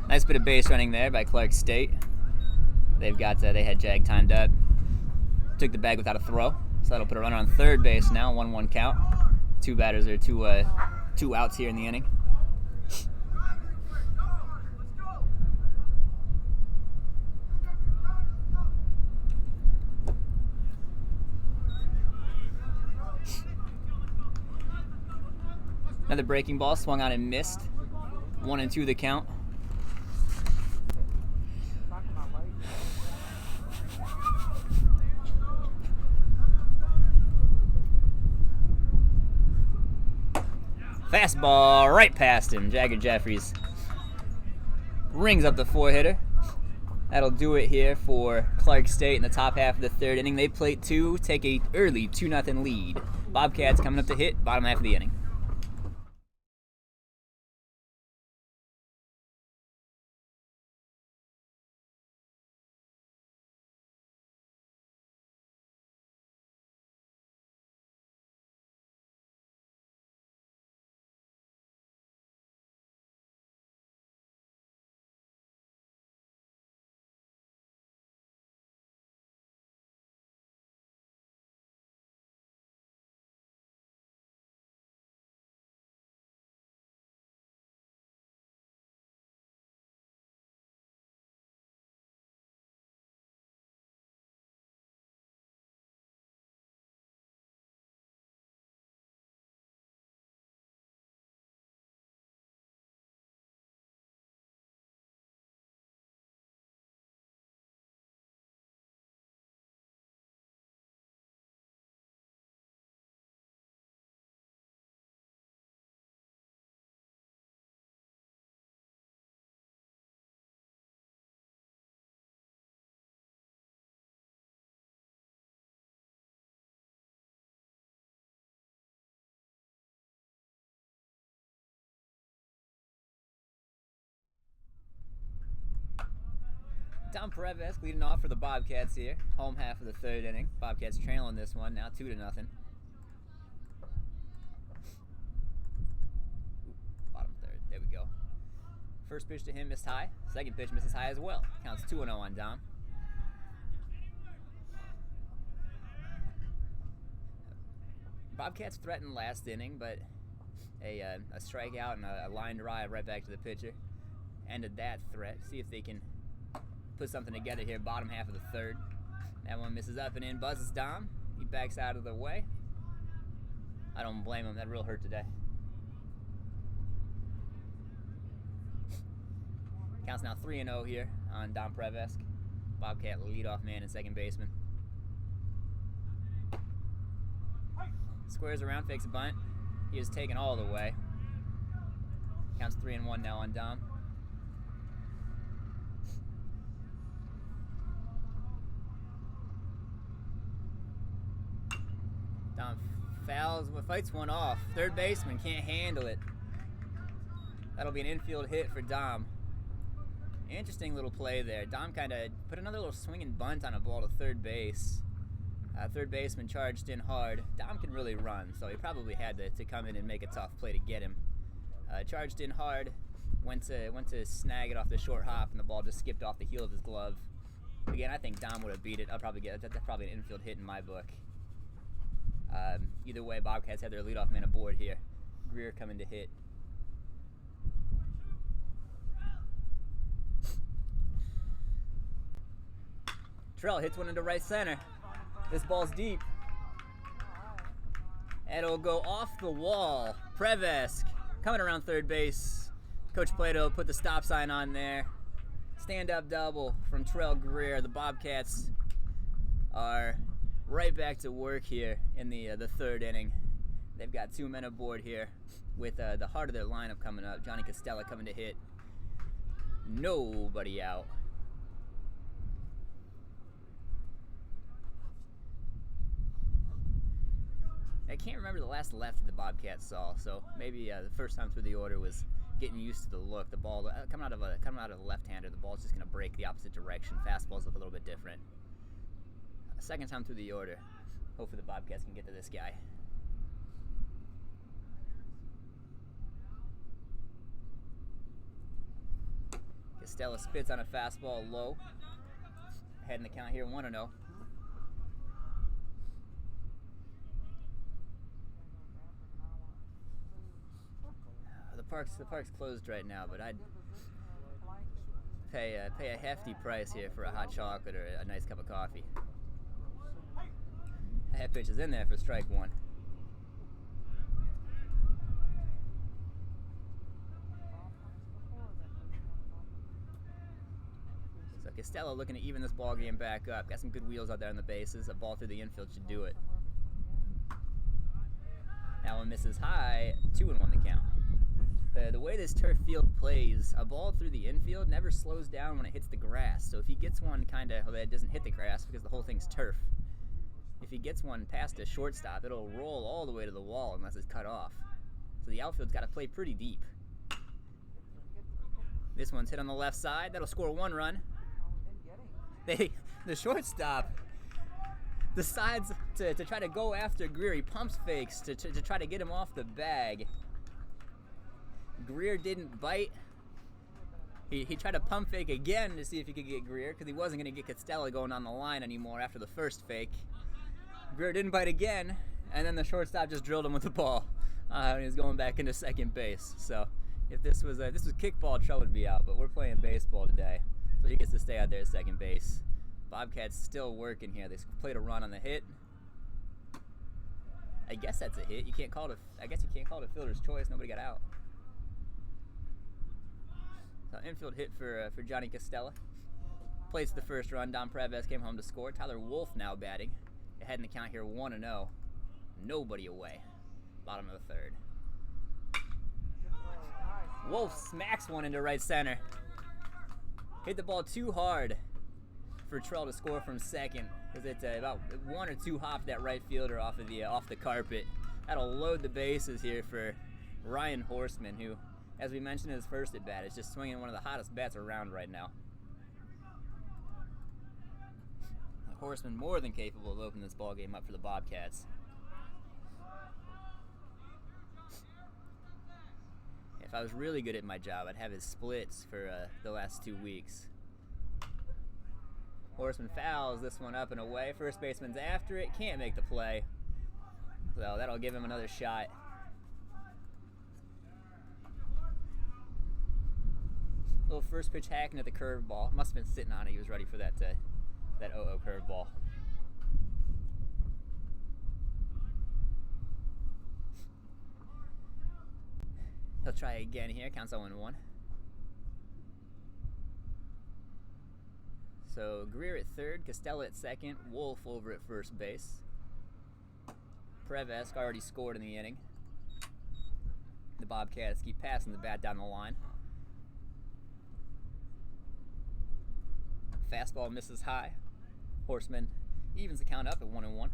Nice bit of base running there by Clark State. They had Jag timed up. Took the bag without a throw, so that'll put a runner on third base now. 1-1 count. 2 batters there, two outs here in the inning. Another breaking ball swung on and missed. 1-2 the count. Fastball right past him. Jagger Jeffries rings up the 4-hitter. That'll do it here for Clark State in the top half of the third inning. They plate 2, take a early 2-0 lead. Bobcats coming up to hit bottom half of the inning. Tom Prevesk leading off for the Bobcats here. Home half of the third inning. Bobcats trailing this one now 2-0. Bottom third. There we go. First pitch to him missed high. Second pitch misses high as well. Counts 2-0 on Dom. Bobcats threatened last inning, but a strikeout and a line drive right back to the pitcher ended that threat. See if they can put something together here, bottom half of the third. That one misses up and in, buzzes Dom. He backs out of the way. I don't blame him, that real hurt today. Counts now 3-0 here on Dom Prevesk. Bobcat leadoff man and second baseman. Squares around, fakes a bunt. He is taken all the way. Counts 3-1 now on Dom. Dom fouls, fights one off. Third baseman can't handle it. That'll be an infield hit for Dom. Interesting little play there. Dom kind of put another little swinging bunt on a ball to third base. Third baseman charged in hard. Dom can really run, so he probably had to come in and make a tough play to get him. Charged in hard, went to snag it off the short hop, and the ball just skipped off the heel of his glove. Again, I think Dom would have beat it. That's probably an infield hit in my book. Either way, Bobcats had their leadoff man aboard here. Greer coming to hit. Trell hits one into right center. This ball's deep. And it'll go off the wall. Prevesk coming around third base. Coach Plato put the stop sign on there. Stand-up double from Trell Greer. The Bobcats are right back to work here in the third inning. They've got 2 men aboard here with the heart of their lineup coming up. Johnny Costella coming to hit. Nobody out. I can't remember the last lefty the Bobcats saw, so maybe the first time through the order was getting used to the look. The ball coming out of the left-hander, the ball's just going to break the opposite direction. Fastballs look a little bit different. Second time through the order, hopefully the Bobcats can get to this guy. Costella spits on a fastball low. Heading the count here, 1-0. The park's closed right now, but I'd pay a hefty price here for a hot chocolate or a nice cup of coffee. That pitch is in there for strike one. So Costella looking to even this ball game back up. Got some good wheels out there on the bases. A ball through the infield should do it. That one misses high. 2-1 the count. The way this turf field plays, a ball through the infield never slows down when it hits the grass. So if he gets one well, it doesn't hit the grass because the whole thing's turf. If he gets one past a shortstop, it'll roll all the way to the wall unless it's cut off. So the outfield's got to play pretty deep. This one's hit on the left side. That'll score 1 run. The shortstop decides to try to go after Greer. He pumps fakes to try to get him off the bag. Greer didn't bite. He tried to pump fake again to see if he could get Greer because he wasn't going to get Costella going on the line anymore after the first fake. Greer didn't bite again, and then the shortstop just drilled him with the ball. And he was going back into second base. So if this was kickball, Trell would be out, but we're playing baseball today, so he gets to stay out there at second base. Bobcats still working here. They played a run on the hit. I guess that's a hit. I guess you can't call it a fielder's choice. Nobody got out. So infield hit for Johnny Costella. Plays the first run. Don Preves came home to score. Tyler Wolf now batting. Ahead in the count here, 1-0. Nobody away. Bottom of the third. Wolf smacks one into right center. Hit the ball too hard for Trell to score from second because it's about 1 or 2 hopped that right fielder off the carpet. That'll load the bases here for Ryan Horseman, who, as we mentioned in his first at bat, is just swinging one of the hottest bats around right now. Horseman more than capable of opening this ball game up for the Bobcats. If I was really good at my job, I'd have his splits for the last 2 weeks. Horseman fouls this one up and away. First baseman's after it, can't make the play. So that'll give him another shot. Little first pitch hacking at the curveball. Must have been sitting on it. He was ready for that 0-0 curveball. He'll try again here. Counts 0-1. So Greer at third, Costella at second, Wolf over at first base. Prevesk already scored in the inning. The Bobcats keep passing the bat down the line. Fastball misses high. Horseman evens the count up at 1-1.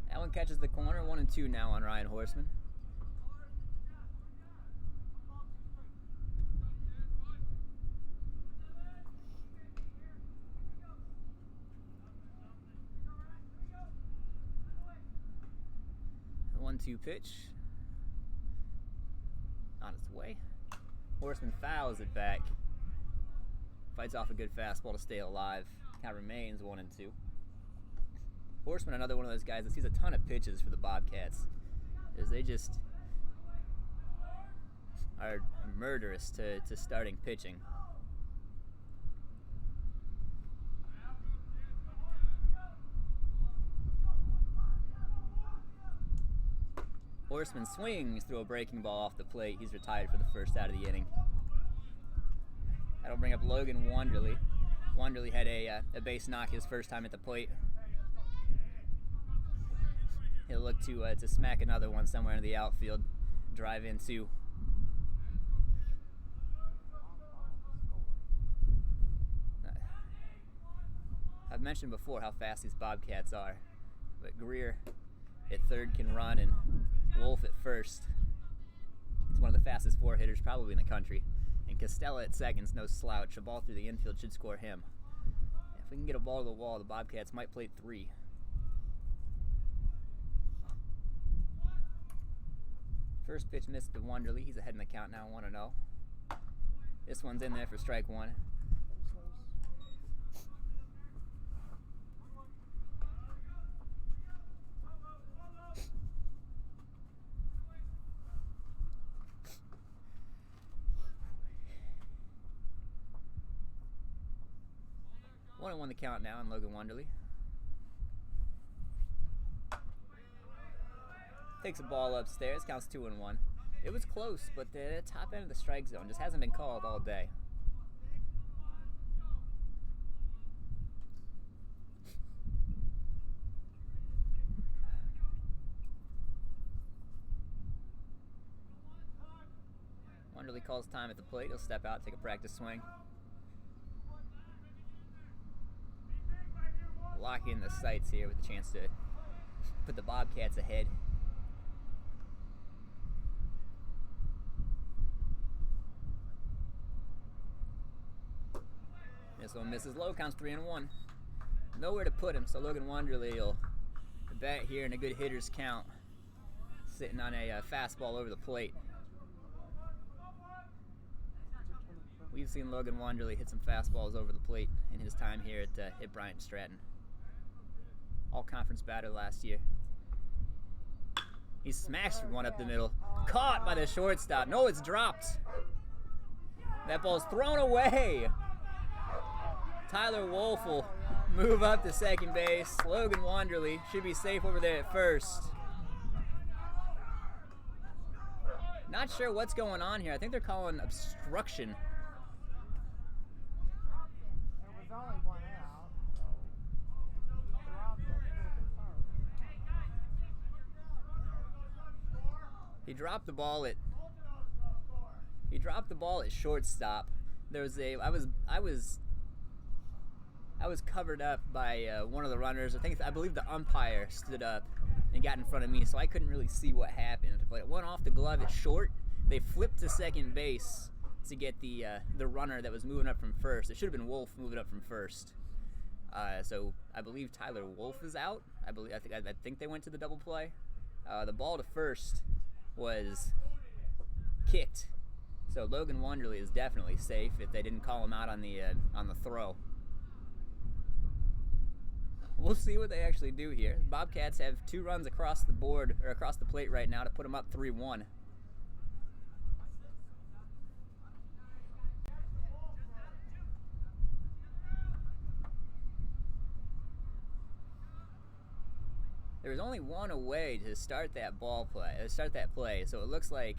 That one catches the corner. 1-2 now on Ryan Horseman. The 1-2 pitch. On its way. Horseman fouls it back. Fights off a good fastball to stay alive. Count remains 1-2. Horseman, another one of those guys that sees a ton of pitches for the Bobcats, as they just are murderous to starting pitching. Horseman swings through a breaking ball off the plate. He's retired for the first out of the inning. That'll bring up Logan Wanderley. Wanderley had a base knock his first time at the plate. He'll look to smack another one somewhere in the outfield. Drive in two. I've mentioned before how fast these Bobcats are, but Greer at third can run, and Wolf at first. He's one of the fastest four hitters probably in the country. And Costella at second's no slouch. A ball through the infield should score him. If we can get a ball to the wall, the Bobcats might play 3. First pitch missed to Wanderley. He's ahead in the count now, 1-0. This one's in there for strike 1. One and 1 the count now on Logan Wanderley. Takes a ball upstairs, counts 2-1. It was close, but the top end of the strike zone just hasn't been called all day. Wanderley calls time at the plate. He'll step out, take a practice swing. Lock in the sights here with a chance to put the Bobcats ahead. This one misses low, counts 3-1. Nowhere to put him, so Logan Wanderley will bat here in a good hitter's count, sitting on a fastball over the plate. We've seen Logan Wanderley hit some fastballs over the plate in his time here at Bryant Stratton. All-conference batter last year. He smashed one up the middle. Caught by the shortstop. No, it's dropped. That ball's thrown away. Tyler Wolf will move up to second base. Logan Wanderley should be safe over there at first. Not sure what's going on here. I think they're calling obstruction. There was only one out, so he dropped the ball at shortstop. There was I was covered up by one of the runners. I believe the umpire stood up and got in front of me, so I couldn't really see what happened. But it went off the glove at short. They flipped to second base to get the runner that was moving up from first. It should have been Wolf moving up from first. So I believe Tyler Wolf is out. I think they went to the double play. The ball to first was kicked. So Logan Wanderley is definitely safe if they didn't call him out on the throw. We'll see what they actually do here. Bobcats have 2 runs across the board, or across the plate right now, to put them up 3-1. There was only one away to start that play, so it looks like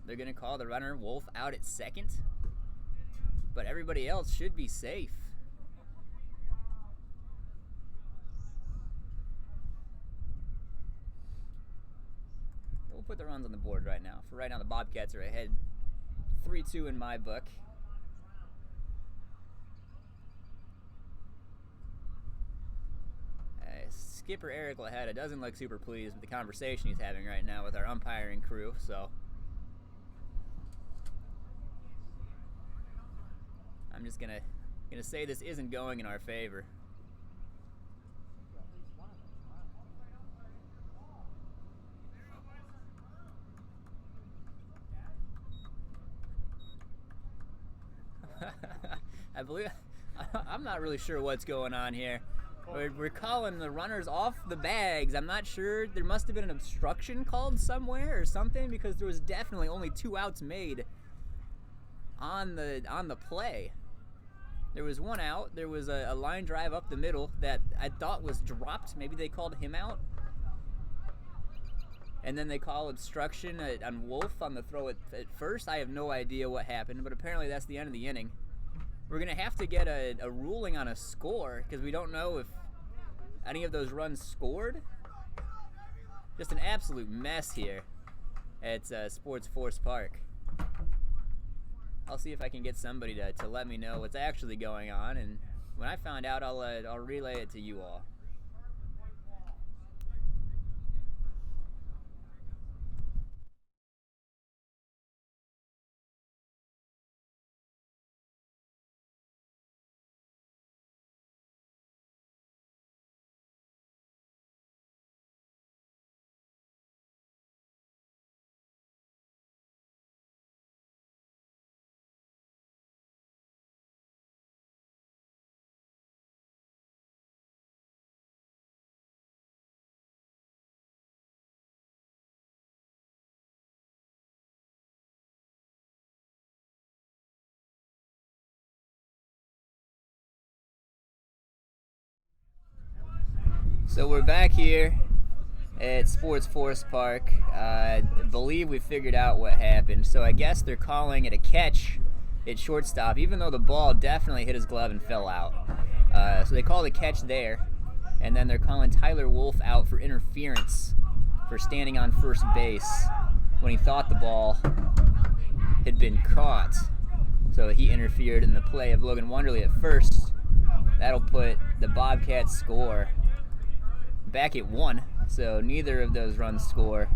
they're going to call the runner Wolf out at second, but everybody else should be safe. We'll put the runs on the board right now. For right now, the Bobcats are ahead 3-2 in my book. Skipper Eric Lahetta doesn't look super pleased with the conversation he's having right now with our umpiring crew, so I'm just gonna say this isn't going in our favor. I'm not really sure what's going on here. We're calling the runners off the bags. I'm not sure. There must have been an obstruction called somewhere or something, because there was definitely only 2 outs made on the play. There was 1 out. There was a line drive up the middle that I thought was dropped. Maybe they called him out. And then they call obstruction on Wolf on the throw at first. I have no idea what happened, but apparently that's the end of the inning. We're going to have to get a ruling on a score, because we don't know if any of those runs scored. Just an absolute mess here at Sports Force Park. I'll see if I can get somebody to let me know what's actually going on, and when I find out, I'll relay it to you all. So we're back here at Sports Force Park. I believe we figured out what happened. So I guess they're calling it a catch at shortstop, even though the ball definitely hit his glove and fell out. So they call the catch there, and then they're calling Tyler Wolf out for interference for standing on first base when he thought the ball had been caught. So he interfered in the play of Logan Wonderly at first. That'll put the Bobcats score back at 1, so neither of those runs score.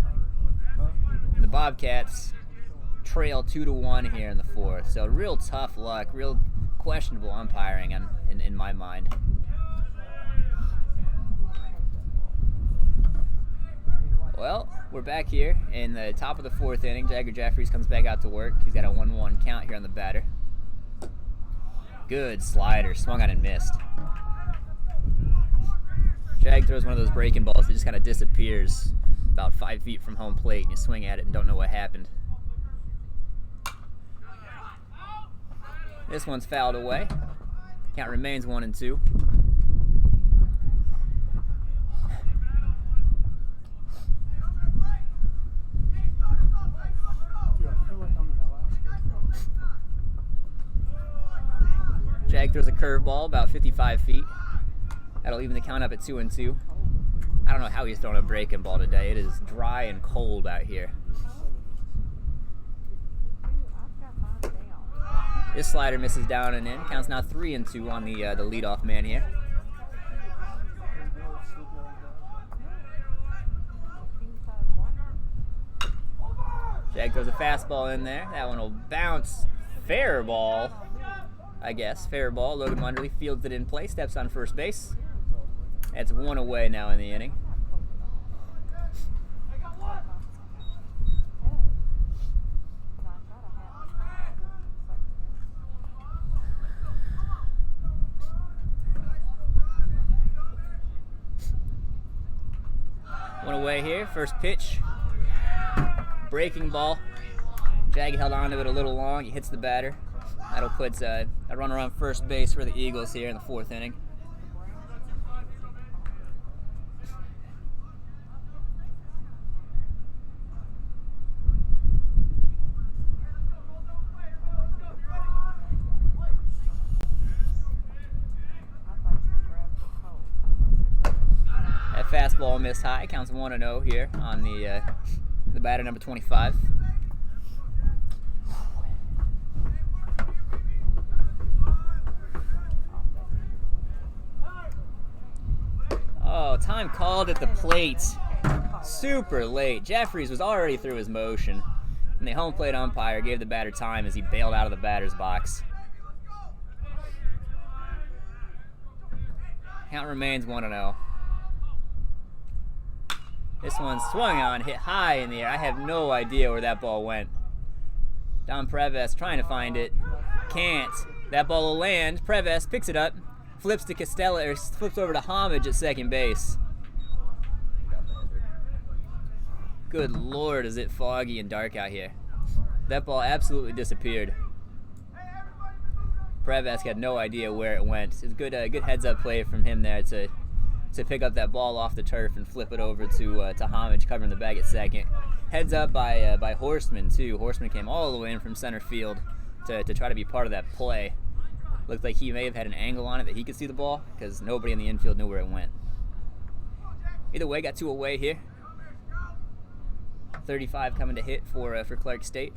The Bobcats trail 2-1 here in the 4th, so real tough luck, real questionable umpiring in my mind. Well, we're back here in the top of the 4th inning. Jagger Jeffries comes back out to work. He's got a 1-1 count here on the batter. Good slider, swung on and missed. Jag throws one of those breaking balls that just kind of disappears about 5 feet from home plate, and you swing at it and don't know what happened. This one's fouled away. Count remains 1-2. Jag throws a curveball about 55 feet. That'll even the count up at 2-2. I don't know how he's throwing a breaking ball today. It is dry and cold out here. This slider misses down and in. Counts now 3-2 on the leadoff man here. Jag throws a fastball in there. That one will bounce. Fair ball, I guess. Fair ball. Logan Wonderly fields it in play. Steps on first base. That's 1 away now in the inning. One away here. First pitch. Breaking ball. Jag held on to it a little long. He hits the batter. That'll put a runner on first base for the Eagles here in the 4th inning. That fastball missed high. Counts 1-0 here on the batter number 25. Oh, time called at the plate. Super late. Jeffries was already through his motion, and the home plate umpire gave the batter time as he bailed out of the batter's box. Count remains 1-0. This one swung on, hit high in the air. I have no idea where that ball went. Don Preves trying to find it. Can't. That ball will land. Preves picks it up, Flips to Costello, or flips over to Homage at second base. Good Lord, is it foggy and dark out here. That ball absolutely disappeared. Prevesk had no idea where it went. It was good heads-up play from him there to pick up that ball off the turf and flip it over to Homage, covering the bag at second. Heads up by Horseman too. Horseman came all the way in from center field to try to be part of that play. Looked like he may have had an angle on it that he could see the ball because nobody in the infield knew where it went. Either way, got 2 away here. 35 coming to hit for Clark State.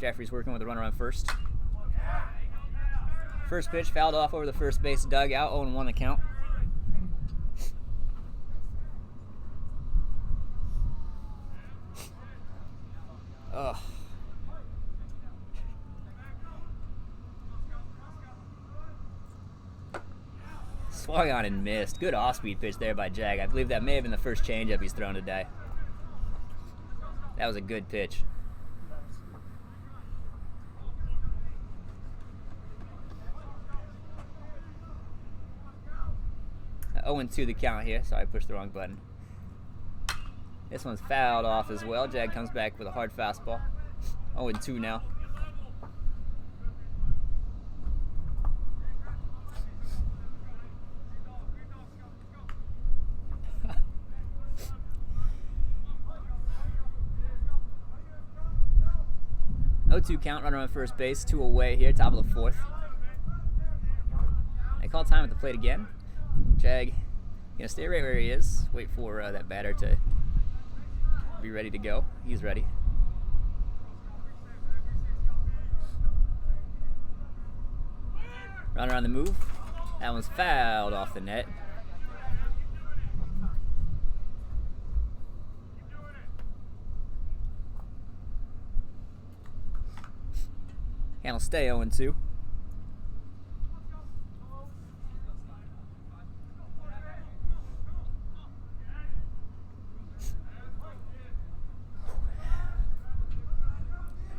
Jeffrey's working with a runner on first. First pitch fouled off over the first base dugout. 0-1 the count. Ugh. Swung on and missed. Good off-speed pitch there by Jag. I believe that may have been the first changeup he's thrown today. That was a good pitch. Uh, 0-2 the count here. Sorry, I pushed the wrong button. This one's fouled off as well. Jag comes back with a hard fastball. 0-2 now. Oh, 2 count, runner on first base, 2 away here, top of the 4th. They call time at the plate again. Jag gonna stay right where he is, wait for that batter to be ready to go. He's ready. Runner on the move. That one's fouled off the net. And will stay 0-2.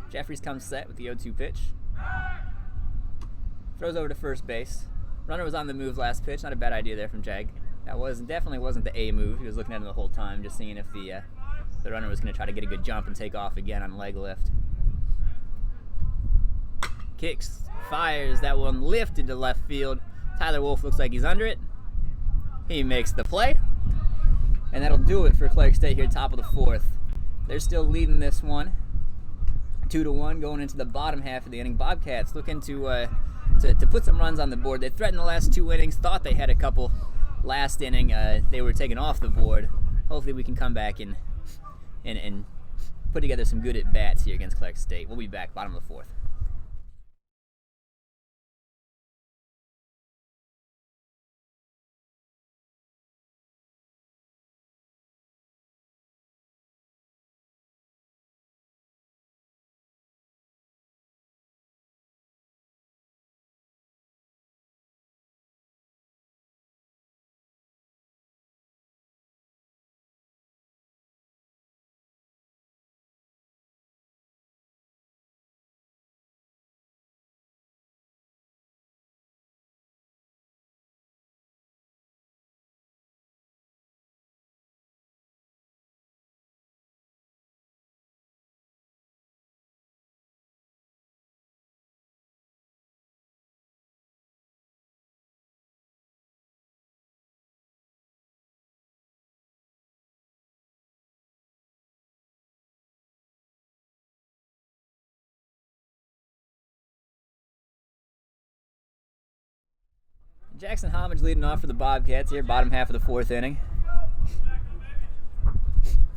Jeffries comes set with the 0-2 pitch. Throws over to first base. Runner was on the move last pitch. Not a bad idea there from Jag. That definitely wasn't the A move. He was looking at him the whole time, just seeing if the runner was going to try to get a good jump and take off again on leg lift. Kicks, fires, that one lifted to left field. Tyler Wolf looks like he's under it. He makes the play. And that'll do it for Clark State here, top of the 4th. They're still leading this one. 2-1 going into the bottom half of the inning. Bobcats looking to put some runs on the board. They threatened the last 2 innings, thought they had a couple last inning. They were taken off the board. Hopefully we can come back and put together some good at-bats here against Clark State. We'll be back, bottom of the 4th. Jackson Homage leading off for the Bobcats here, bottom half of the 4th inning.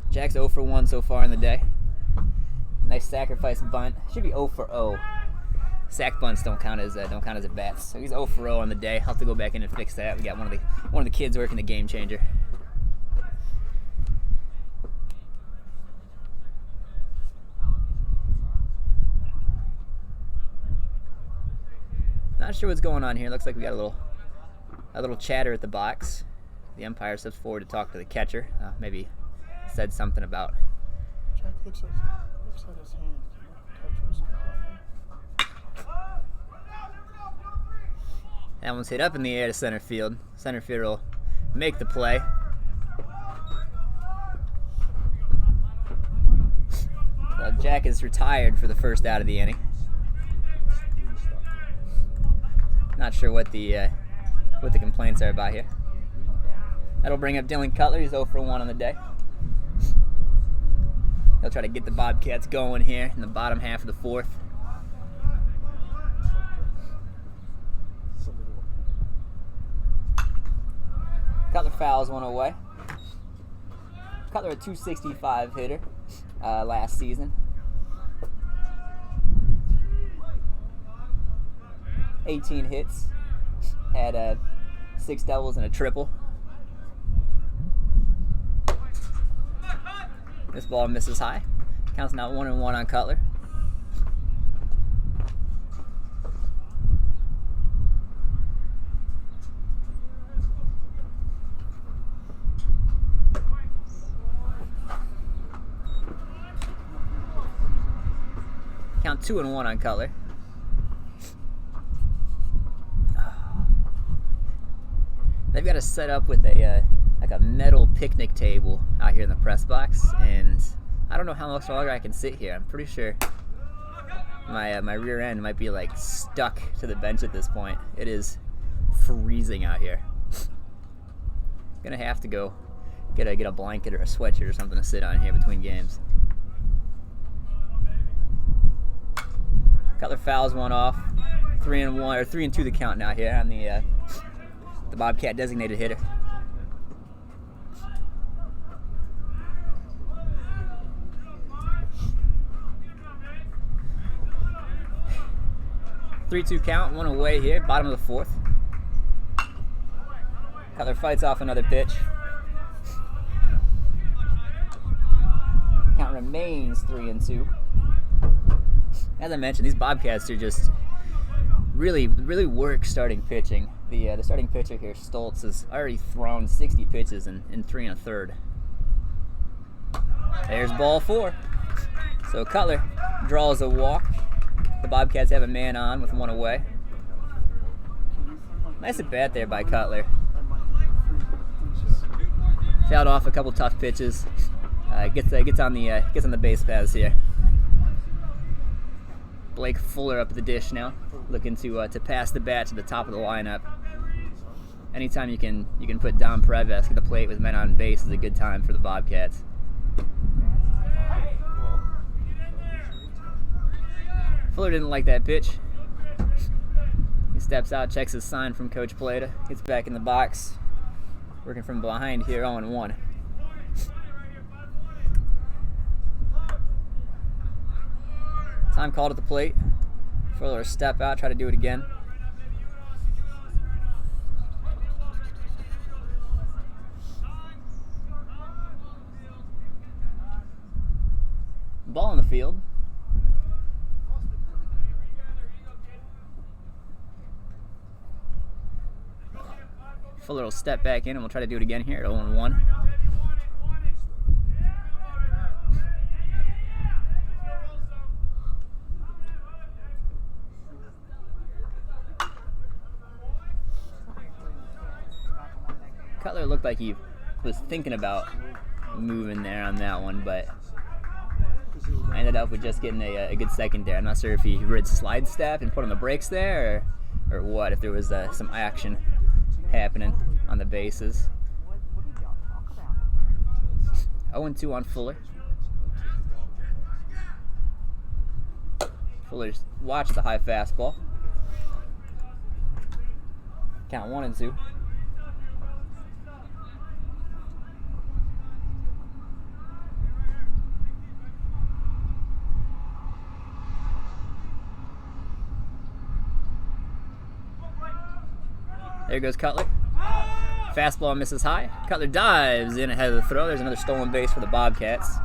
Jack's 0 for 1 so far in the day. Nice sacrifice bunt. Should be 0 for 0. Sack bunts don't count as at bats. So he's 0 for 0 on the day. I'll have to go back in and fix that. We got one of the kids working the game changer. Not sure what's going on here. Looks like we got a little chatter at the box. The umpire steps forward to talk to the catcher. Maybe said something about. Jack looks at his hand. The catcher was complaining. That one's hit up in the air to center field. Center field will make the play. Jack is retired for the first out of the inning. Not sure what the complaints are about here. That'll bring up Dylan Cutler. He's 0 for 1 on the day. He'll try to get the Bobcats going here in the bottom half of the fourth. Cutler fouls one away. Cutler a .265 hitter last season. 18 hits. Had 6 doubles and a triple. This ball misses high. Counts now 1-1 on Cutler. Count 2-1 on Cutler. They've got it set up with a like a metal picnic table out here in the press box, and I don't know how much longer I can sit here. I'm pretty sure my rear end might be like stuck to the bench at this point. It is freezing out here. Gonna have to go get a blanket or a sweatshirt or something to sit on here between games. Cutler fouls one off. 3-1 or 3-2 the count now here on the Bobcat designated hitter. (3-2) count, one away here, bottom of the fourth. Cutler fights off another pitch. Count remains 3-2. As I mentioned, these Bobcats are just really work starting pitching. The starting pitcher here, Stoltz, has already thrown 60 pitches in 3 1/3. There's ball 4. So Cutler draws a walk. The Bobcats have a man on with 1 away. Nice at bat there by Cutler. Fouled off a couple tough pitches. Gets on the base paths here. Blake Fuller up the dish now, looking to pass the bat to the top of the lineup. Anytime you can put Dom Prevesk at the plate with men on base is a good time for the Bobcats. Fuller didn't like that pitch. He steps out, checks his sign from Coach Plata, gets back in the box, working from behind here, 0-1. Time called at the plate. Fuller step out, try to do it again. Ball in the field. Fuller will step back in and we'll try to do it again here at 0-1. Cutler looked like he was thinking about moving there on that one, but I ended up with just getting a good second there. I'm not sure if he rid slide step and put on the brakes there or what, if there was some action happening on the bases. 0-2 on Fuller. Fuller watches the high fastball. Count 1-2. There goes Cutler. Fastball misses high. Cutler dives in ahead of the throw. There's another stolen base for the Bobcats.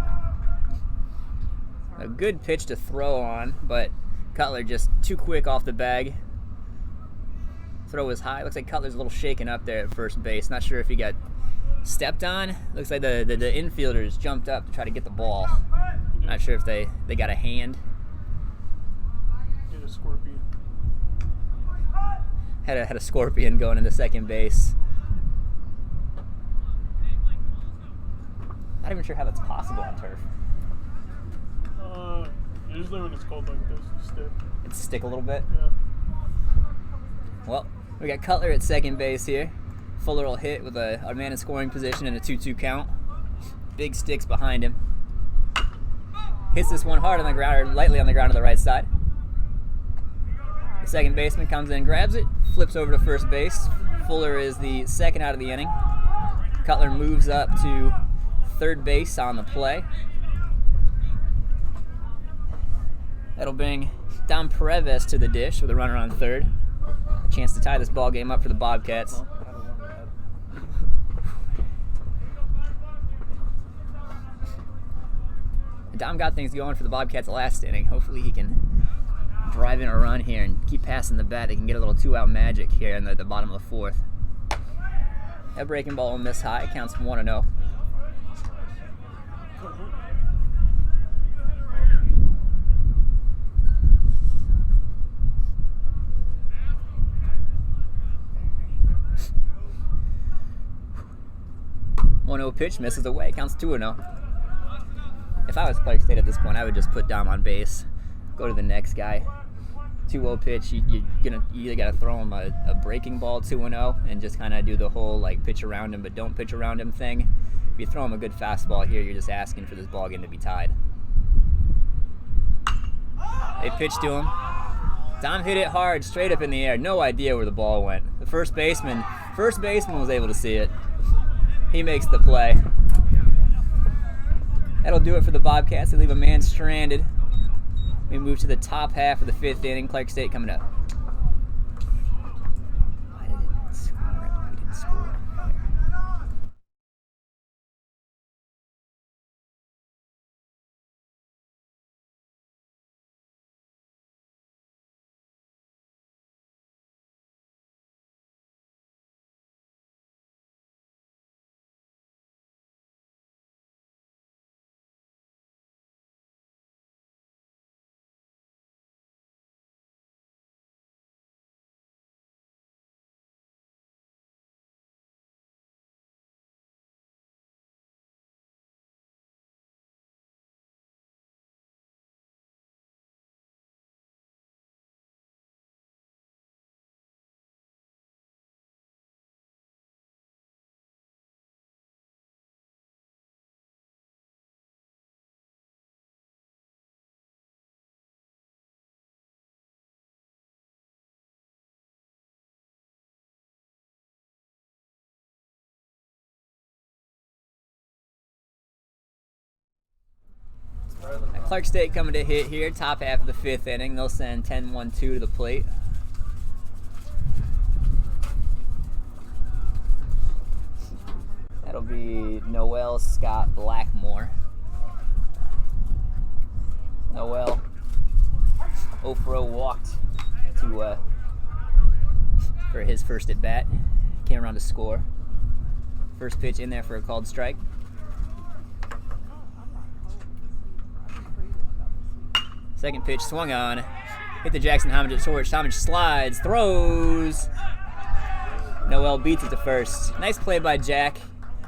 A good pitch to throw on, but Cutler just too quick off the bag. Throw was high. Looks like Cutler's a little shaken up there at first base. Not sure if he got stepped on. Looks like the infielders jumped up to try to get the ball. Not sure if they got a hand. Get a scorpion. had a scorpion going into second base. Not even sure how that's possible on turf. Usually when it's cold like this, you stick. It's stick a little bit. Yeah. Well, we got Cutler at second base here. Fuller will hit with a man in scoring position and a 2-2 count. Big sticks behind him. Hits this one hard on the ground, or lightly on the ground to the right side. The second baseman comes in, grabs it, flips over to first base. Fuller is the second out of the inning. Cutler moves up to third base on the play. That'll bring Dom Perez to the dish with a runner on third. A chance to tie this ball game up for the Bobcats. Dom got things going for the Bobcats last inning. Hopefully he can drive in a run here and keep passing the bat. They can get a little 2-out magic here in the bottom of the fourth. That breaking ball will miss high. Counts 1-0. Pitch misses away, counts 2-0. If I was Clark State at this point, I would just put Dom on base, go to the next guy. 2-0 pitch, you either got to throw him a breaking ball 2-0 and just kind of do the whole like pitch around him but don't pitch around him thing. If you throw him a good fastball here, you're just asking for this ball game to be tied. They pitch to him. Dom hit it hard, straight up in the air. No idea where the ball went. The first baseman was able to see it. He makes the play. That'll do it for the Bobcats. They leave a man stranded. We move to the top half of the fifth inning. Clark State coming up. Why did it score? We didn't score. Clark State coming to hit here, top half of the fifth inning. They'll send 10-1-2 to the plate. That'll be Noel Scott Blackmore. Noel 0-for-0 walked for his first at bat. Came around to score. First pitch in there for a called strike. Second pitch swung on. Hit the Jackson Homage torch. Homage slides, throws. Noel beats it to first. Nice play by Jack.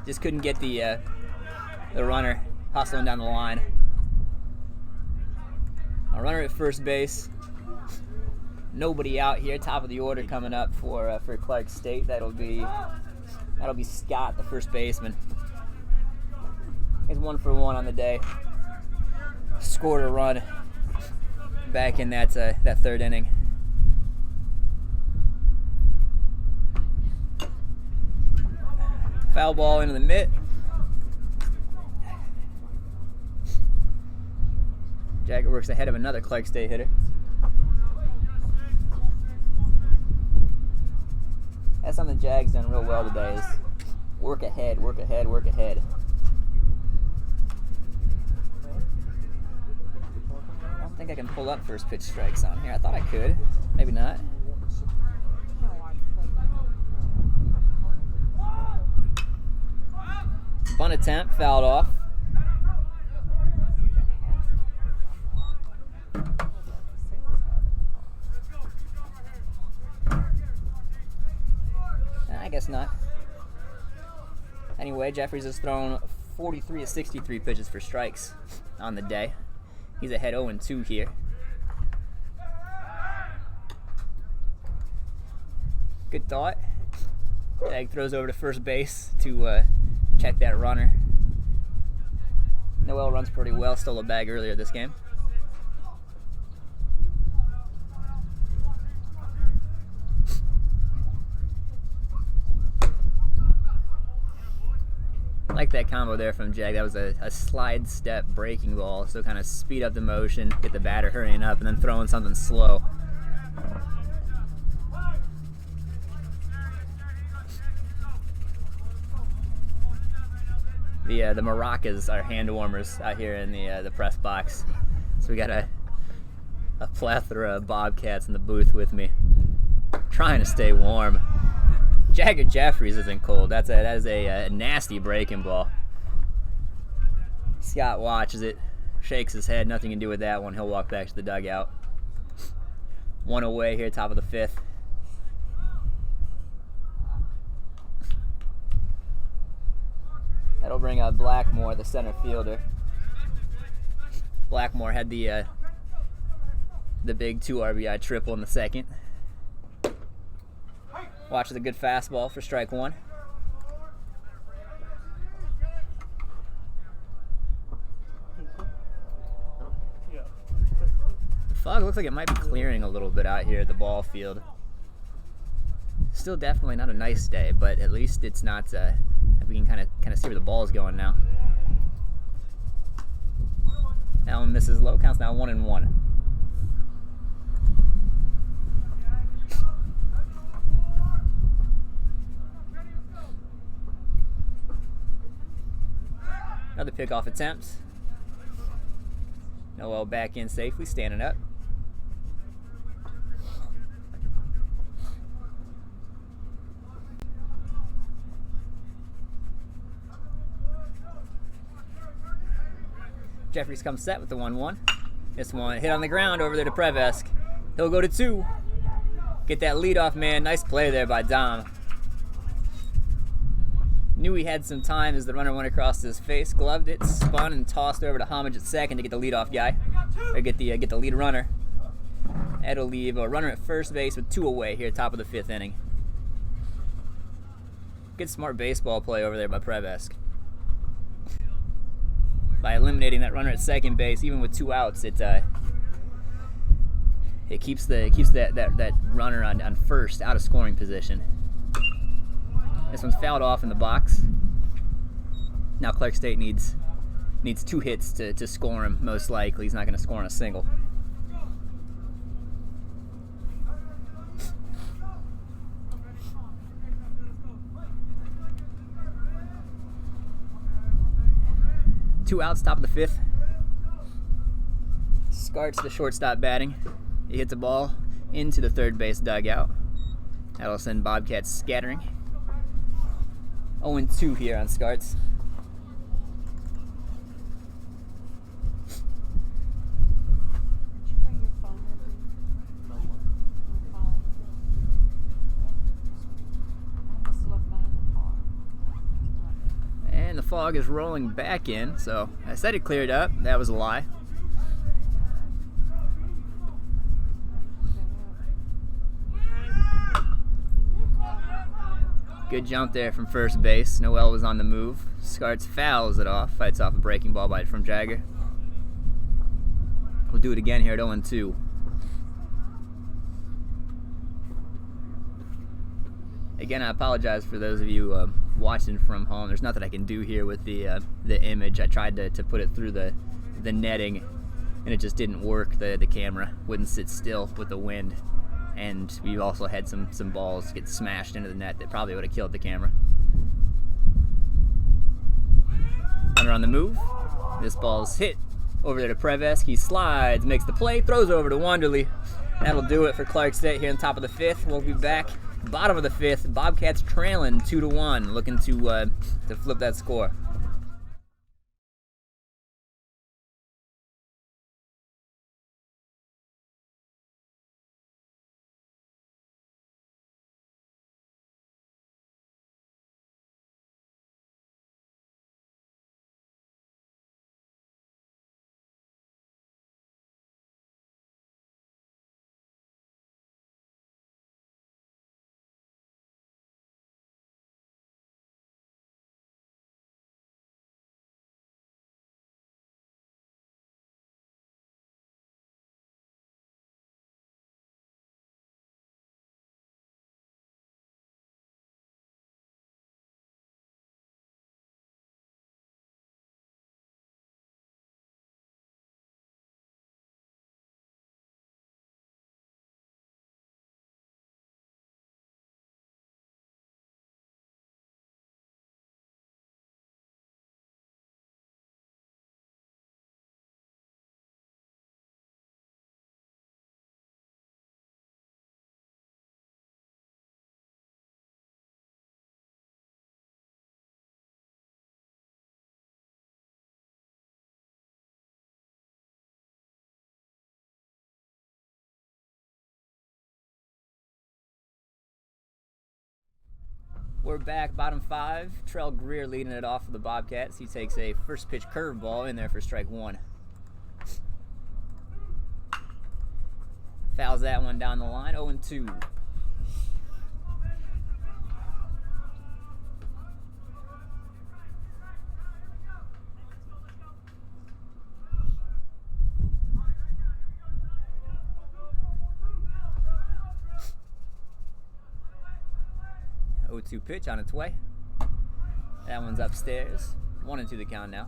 Just couldn't get the runner hustling down the line. A runner at first base. Nobody out here. Top of the order coming up for Clark State. That'll be Scott, the first baseman. He's 1-for-1 on the day. Scored a run back in that third inning. Foul ball into the mitt. Jagger works ahead of another Clark State hitter. That's something the Jags done real well today is work ahead, work ahead, work ahead. I don't think I can pull up first pitch strikes on here. I thought I could. Maybe not. Bunt attempt, fouled off. Guess not. Anyway, Jeffries has thrown 43 of 63 pitches for strikes on the day. He's ahead 0-2 here. Good thought. Jag throws over to first base to check that runner. Noel runs pretty well, stole a bag earlier this game. I like that combo there from Jag. That was a slide step breaking ball, so kind of speed up the motion, get the batter hurrying up, and then throwing something slow. The maracas are hand warmers out here in the press box. So we got a plethora of Bobcats in the booth with me, trying to stay warm. Jagger Jeffries isn't cold. That is a nasty breaking ball. Scott watches it, shakes his head. Nothing can do with that one. He'll walk back to the dugout. One away here, top of the fifth. That'll bring out Blackmore, the center fielder. Blackmore had the big 2 RBI triple in the second. Watches a good fastball for strike one. The fog looks like it might be clearing a little bit out here at the ball field. Still definitely not a nice day, but at least it's not. We can kind of see where the ball is going now. That one misses low. Counts now 1-1. Another pickoff attempt. Noel back in safely, standing up. Jeffries comes set with the 1-1. This one hit on the ground over there to Prevesk. He'll go to 2. Get that leadoff man. Nice play there by Dom. Knew he had some time as the runner went across his face. Gloved it, spun, and tossed over to Homage at second to get the leadoff guy. Or get the lead runner. That'll leave a runner at first base with 2 away here, top of the 5th inning. Good smart baseball play over there by Prevesk. By eliminating that runner at second base, even with 2 outs, it keeps that runner on first out of scoring position. This one's fouled off in the box. Now Clark State needs 2 hits to score him. Most likely, he's not going to score on a single. Two outs, top of the 5th. Scarts the shortstop batting. He hits a ball into the third base dugout. That'll send Bobcats scattering. 0-2 here on Scarts. And the fog is rolling back in, so I said it cleared up. That was a lie. Good jump there from first base. Noel was on the move. Scarts fouls it off. Fights off a breaking ball bite from Jagger. We'll do it again here at 0-2. Again, I apologize for those of you watching from home. There's nothing I can do here with the image. I tried to put it through the netting, and it just didn't work. The camera wouldn't sit still with the wind. And we also had some balls get smashed into the net that probably would have killed the camera. Runner on the move. This ball's hit over there to Prevesk. He slides, makes the play, throws over to Wanderley. That'll do it for Clark State here on top of the 5th. We'll be back bottom of the 5th. Bobcats trailing 2-1, looking to flip that score. We're back, bottom 5. Trell Greer leading it off for the Bobcats. He takes a first pitch curveball in there for strike 1. Fouls that one down the line, 0-2. Oh-2 pitch on its way. That one's upstairs. 1-2 the count now.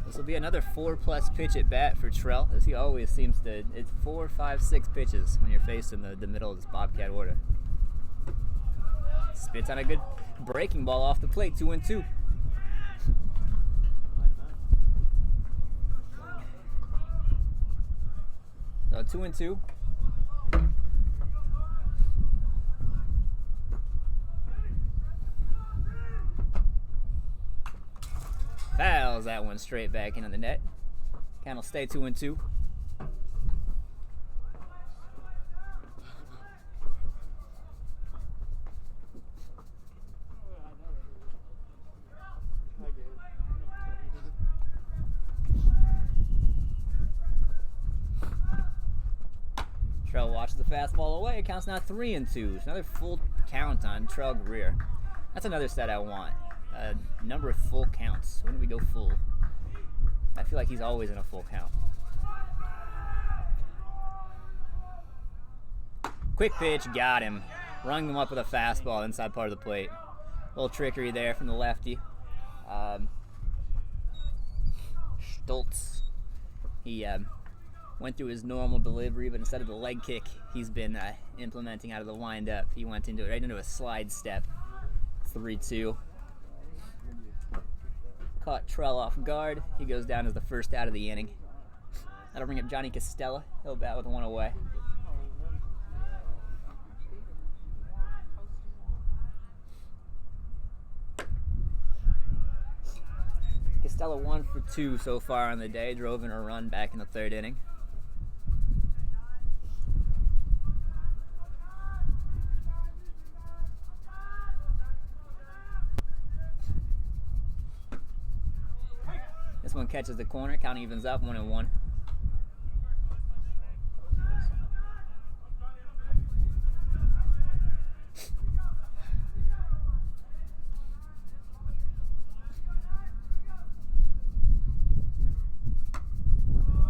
This will be another 4+ pitch at bat for Trell, as he always seems to. It's 4, 5, 6 pitches when you're facing the middle of this Bobcat order. Spits on a good breaking ball off the plate, 2-2. So 2-2. Fouls that one straight back into the net. Count will stay 2-2. Trell watches the fastball away. It counts now 3-2. It's another full count on Trell Greer. That's another stat I want. Number of full counts. When do we go full? I feel like he's always in a full count. Quick pitch, got him. Rung him up with a fastball inside part of the plate. A little trickery there from the lefty. Stoltz. He went through his normal delivery, but instead of the leg kick he's been implementing out of the windup, he went into it right into a slide step. 3-2. Caught Trell off guard. He goes down as the first out of the inning. That'll bring up Johnny Costella. He'll bat with 1 away. Costella 1 for 2 so far on the day. Drove in a run back in the 3rd inning. This one catches the corner. Count evens up, 1-1.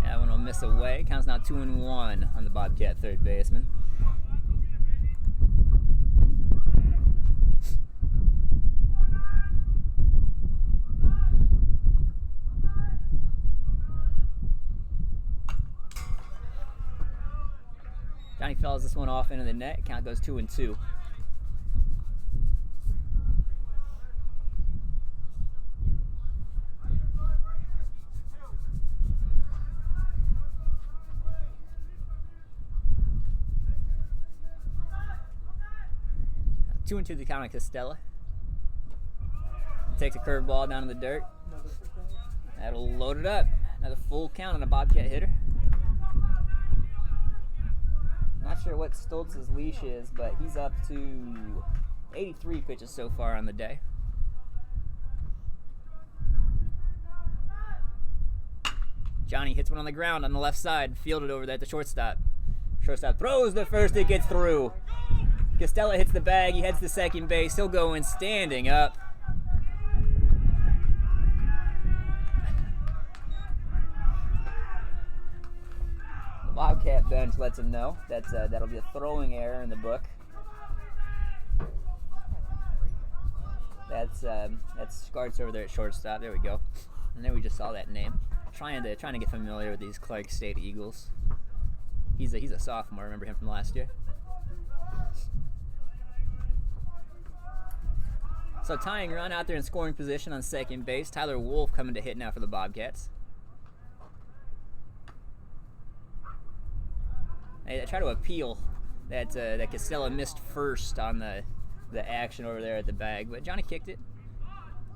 That one will miss away. Counts now 2-1 on the Bobcat third baseman. Johnny fouls this one off into the net. Count goes 2-2. Two and two the count on Costella. Takes a curveball down in the dirt. That'll load it up. Another full count on a Bobcat hitter. Not sure what Stoltz's leash is, but he's up to 83 pitches so far on the day. Johnny hits one on the ground on the left side, fielded over there at the shortstop. Shortstop throws the first, it gets through. Costella hits the bag, he heads to second base, he'll go in standing up. The Bobcat bench lets him know that that'll be a throwing error in the book. That's Scarts over there at shortstop. There we go. And then we just saw that name. Trying to get familiar with these Clark State Eagles. He's a sophomore. Remember him from last year. So tying run out there in scoring position on second base. Tyler Wolf coming to hit now for the Bobcats. They try to appeal that Costella missed first on the action over there at the bag, but Johnny kicked it.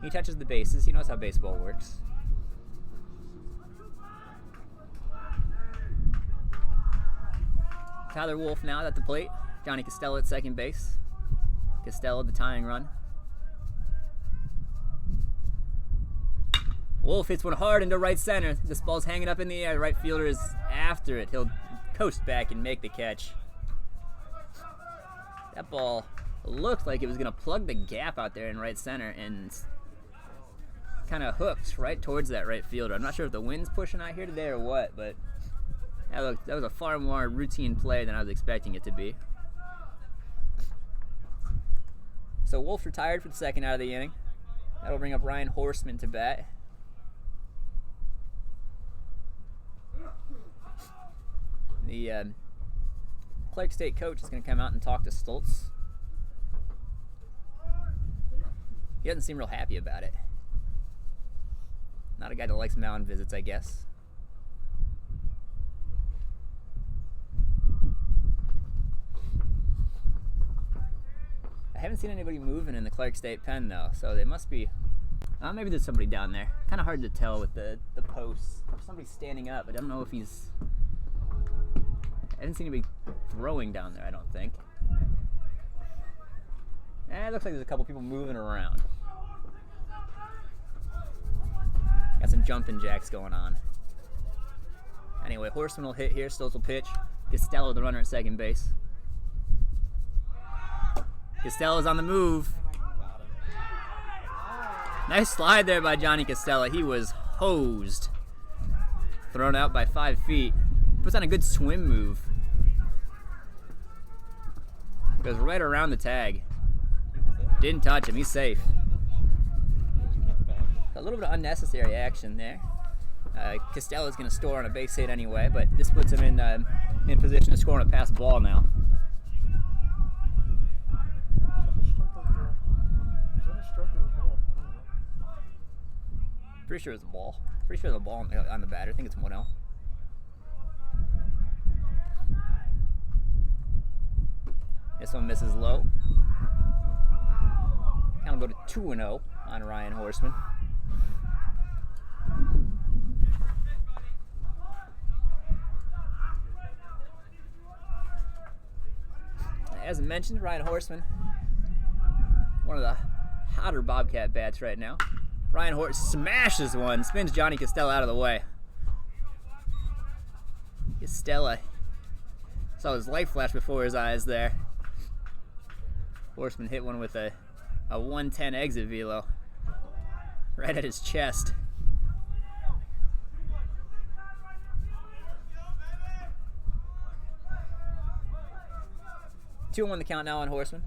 He touches the bases. He knows how baseball works. Tyler Wolf now at the plate. Johnny Costello at second base. Costello the tying run. Wolf hits one hard into right center. This ball's hanging up in the air. The right fielder is after it. He'll coast back and make the catch. That ball looked like it was going to plug the gap out there in right center and kind of hooked right towards that right fielder. I'm not sure if the wind's pushing out here today or what, but that was a far more routine play than I was expecting it to be. So Wolf retired for the second out of the inning. That'll bring up Ryan Horseman to bat. The Clark State coach is going to come out and talk to Stoltz. He doesn't seem real happy about it. Not a guy that likes mound visits, I guess. I haven't seen anybody moving in the Clark State pen though, so they must be. Maybe there's somebody down there. Kind of hard to tell with the posts. There's somebody standing up. I don't know if he's. I haven't seen anybody throwing down there, I don't think. It looks like there's a couple people moving around. Got some jumping jacks going on. Anyway, Horseman will hit here. Stoltz will pitch. Costello, the runner at second base. Costello's on the move. Nice slide there by Johnny Costello. He was hosed. Thrown out by 5 feet. Puts on a good swim move. Goes right around the tag. Didn't touch him. He's safe. A little bit of unnecessary action there. Costello's going to score on a base hit anyway, but this puts him in position to score on a pass ball now. Pretty sure it's a ball. Pretty sure there's a ball on the batter. I think it's 1-0. This one misses low. Count will go to 2-0 on Ryan Horseman. As I mentioned, Ryan Horseman, one of the hotter Bobcat bats right now. Ryan Horseman smashes one, spins Johnny Costello out of the way. Costello saw his light flash before his eyes there. Horseman hit one with a 110 exit velo right at his chest. 2-1 the count now on Horseman.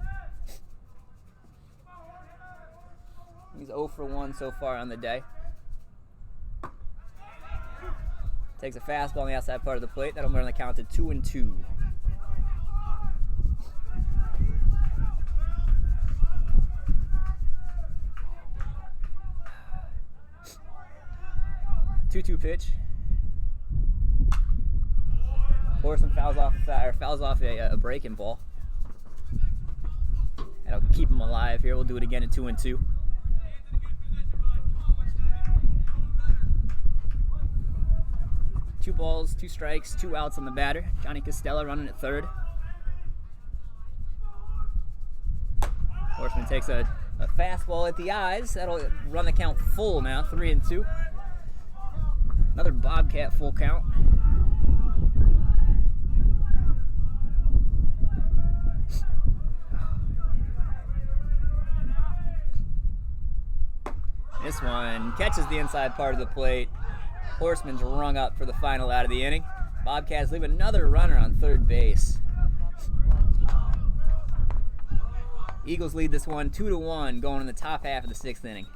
He's 0 for 1 so far on the day. Takes a fastball on the outside part of the plate. That'll bring the count to 2-2. Two-two pitch. Horseman fouls off a breaking ball. That'll keep him alive here. We'll do it again at 2-2. Two balls, 2 strikes, 2 outs on the batter. Johnny Costello running at third. Horseman takes a fastball at the eyes. That'll run the count full now, 3-2. Another Bobcat full count. This one catches the inside part of the plate. Horseman's rung up for the final out of the inning. Bobcats leave another runner on third base. Eagles lead this one 2-1 going in the top half of the 6th inning.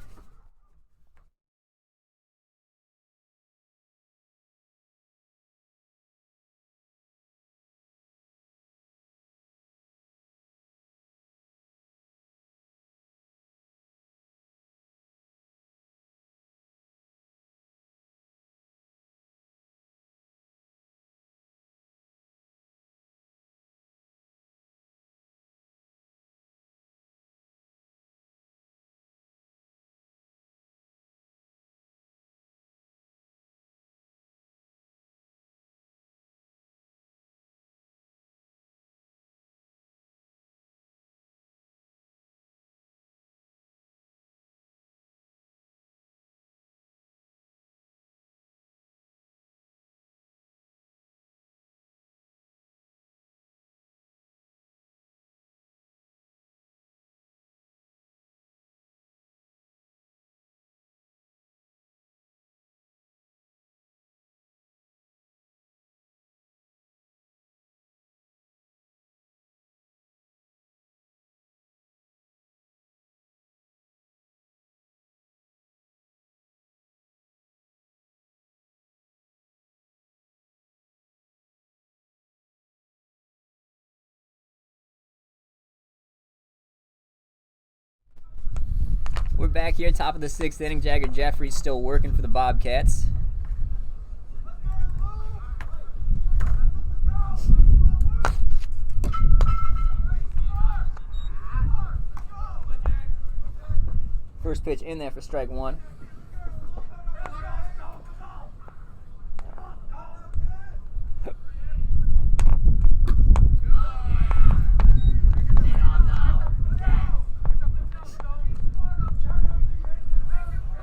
back here, top of the 6th inning. Jagger Jeffries still working for the Bobcats. First pitch in there for strike 1.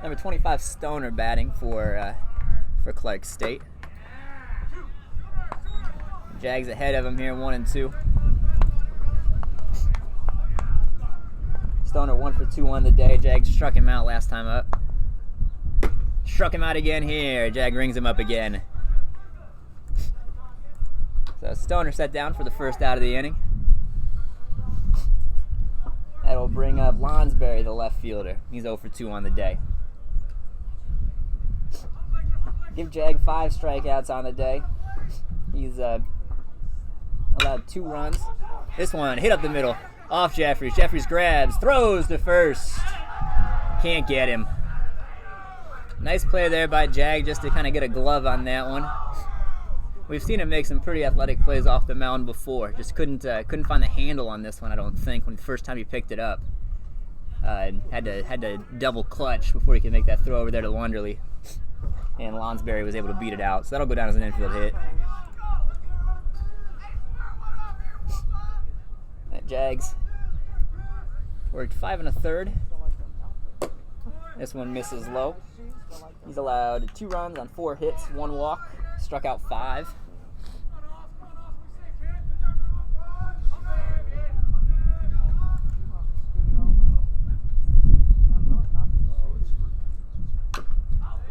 Number 25 Stoner batting for Clark State. Jags ahead of him here, 1-2. Stoner 1 for 2 on the day. Jag struck him out last time up. Struck him out again here. Jag rings him up again. So Stoner set down for the first out of the inning. That'll bring up Lonsberry, the left fielder. He's 0 for 2 on the day. Give Jag 5 strikeouts on the day. He's allowed 2 runs. This one hit up the middle. Off Jeffries. Jeffries grabs, throws to first. Can't get him. Nice play there by Jag just to kind of get a glove on that one. We've seen him make some pretty athletic plays off the mound before. Just couldn't find the handle on this one, I don't think, when the first time he picked it up. Had to double clutch before he could make that throw over there to Wonderly. And Lonsberry was able to beat it out. So that'll go down as an infield hit. That Jags worked 5 1/3. This one misses low. He's allowed 2 runs on 4 hits, 1 walk, struck out 5.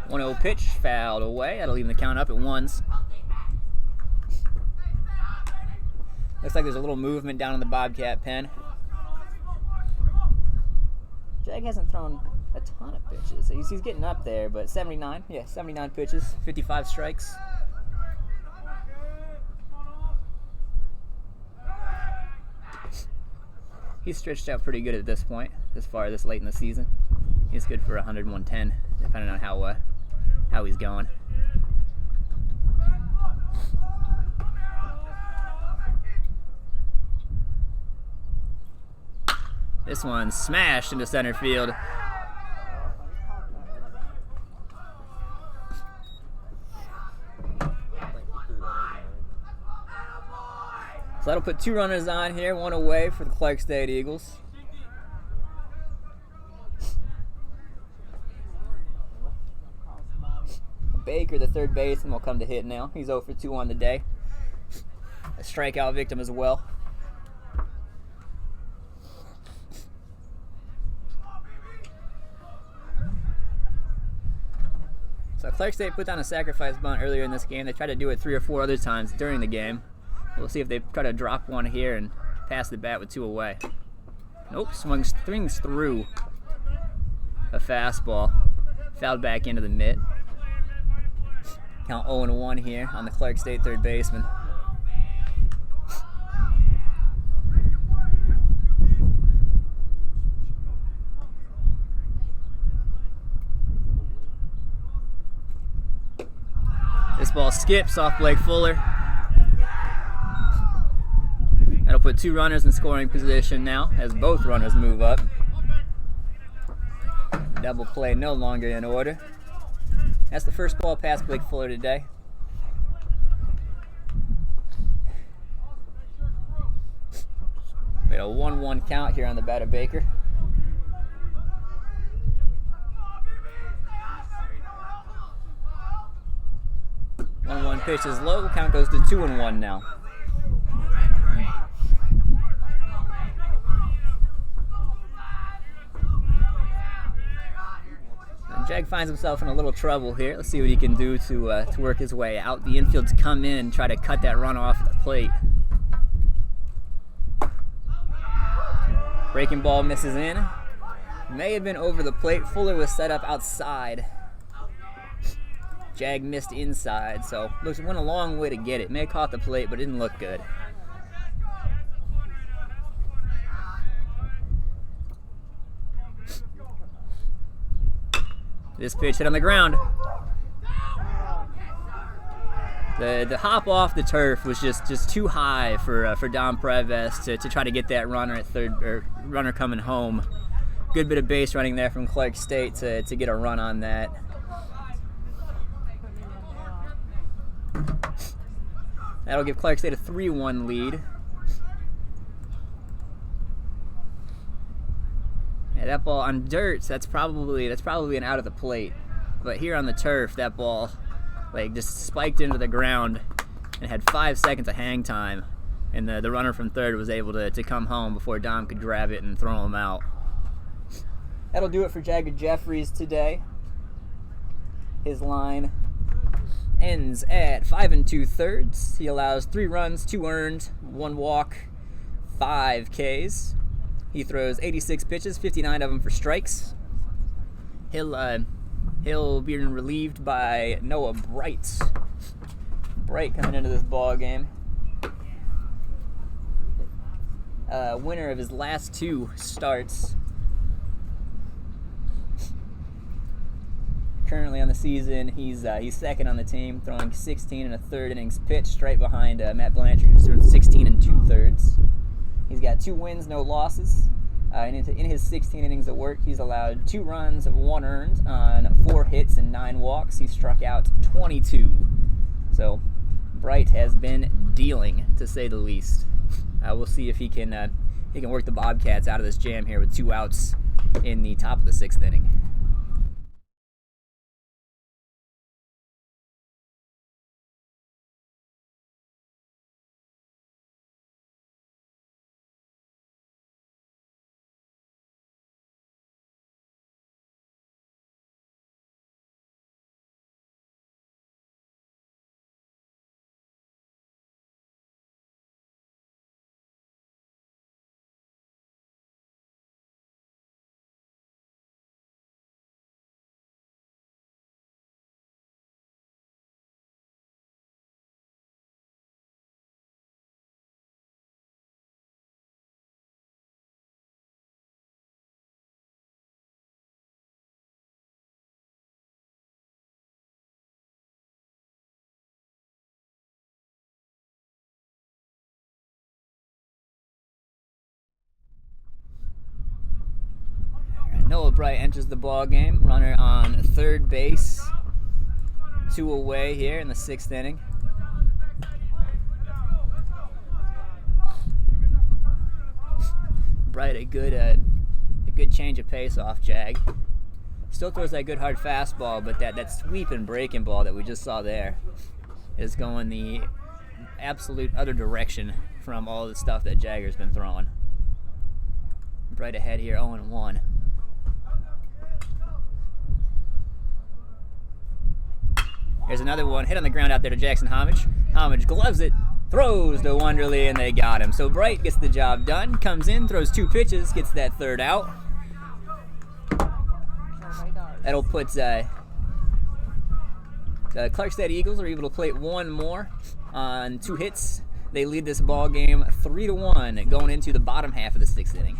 One-0 pitch, fouled away. That'll even the count up at 1s. Looks like there's a little movement down in the Bobcat pen. Jag hasn't thrown a ton of pitches. He's getting up there, but 79 pitches, 55 strikes. He's stretched out pretty good at this point, as far as this late in the season. He's good for 100, 110, depending on how he's going. This one smashed into center field. So that'll put 2 runners on here, 1 away for the Clark State Eagles. Baker, the third baseman, will come to hit now. He's 0 for 2 on the day. A strikeout victim as well. So Clark State put down a sacrifice bunt earlier in this game. They tried to do it 3 or 4 other times during the game. We'll see if they try to drop one here and pass the bat with 2 away. Nope, swings through a fastball. Fouled back into the mitt. Count 0-1 here on the Clark State third baseman. This ball skips off Blake Fuller. That'll put 2 runners in scoring position now as both runners move up. Double play no longer in order. That's the first ball past Blake Fuller today. We had a 1-1 count here on the batter Baker. One pitch is low. Count goes to 2-1 now. And Jag finds himself in a little trouble here. Let's see what he can do to work his way out. The infield's come in, try to cut that run off the plate. Breaking ball misses in. May have been over the plate. Fuller was set up outside. Jag missed inside, so went a long way to get it. May have caught the plate, but it didn't look good. This pitch hit on the ground. The hop off the turf was just too high for Dom Preves to try to get that runner at third, or runner coming home. Good bit of base running there from Clark State to get a run on that. That'll give Clark State a 3-1 lead. Yeah, that ball on dirt, that's probably an out of the plate. But here on the turf, that ball like just spiked into the ground and had 5 seconds of hang time, and the runner from third was able to come home before Dom could grab it and throw him out. That'll do it for Jagger Jeffries today. His line ends at 5 2/3. He allows 3 runs, 2 earned, 1 walk, 5 Ks. He throws 86 pitches, 59 of them for strikes. He'll be relieved by Noah Bright. Bright coming into this ball game. Winner of his last 2 starts. Currently on the season, he's second on the team, throwing 16 1/3 innings pitched, right behind Matt Blanchard, who's throwing 16 2/3. He's got 2 wins, no losses. In his 16 innings of work, he's allowed 2 runs, 1 earned on 4 hits and 9 walks. He struck out 22. So Bright has been dealing, to say the least. We'll see if he can work the Bobcats out of this jam here with 2 outs in the top of the 6th inning. Noah Bright enters the ball game. Runner on third base. 2 away here in the 6th inning. Bright, a good change of pace off Jag. Still throws that good hard fastball, but that sweep and breaking ball that we just saw there is going the absolute other direction from all the stuff that Jagger's been throwing. Bright ahead here, 0-1. Here's another one, hit on the ground out there to Jackson Homage. Homage gloves it, throws to Wonderly, and they got him. So Bright gets the job done, comes in, throws 2 pitches, gets that 3rd out. That'll put the Clark State Eagles are able to plate 1 more on 2 hits. They lead this ball game 3-1 going into the bottom half of the 6th inning.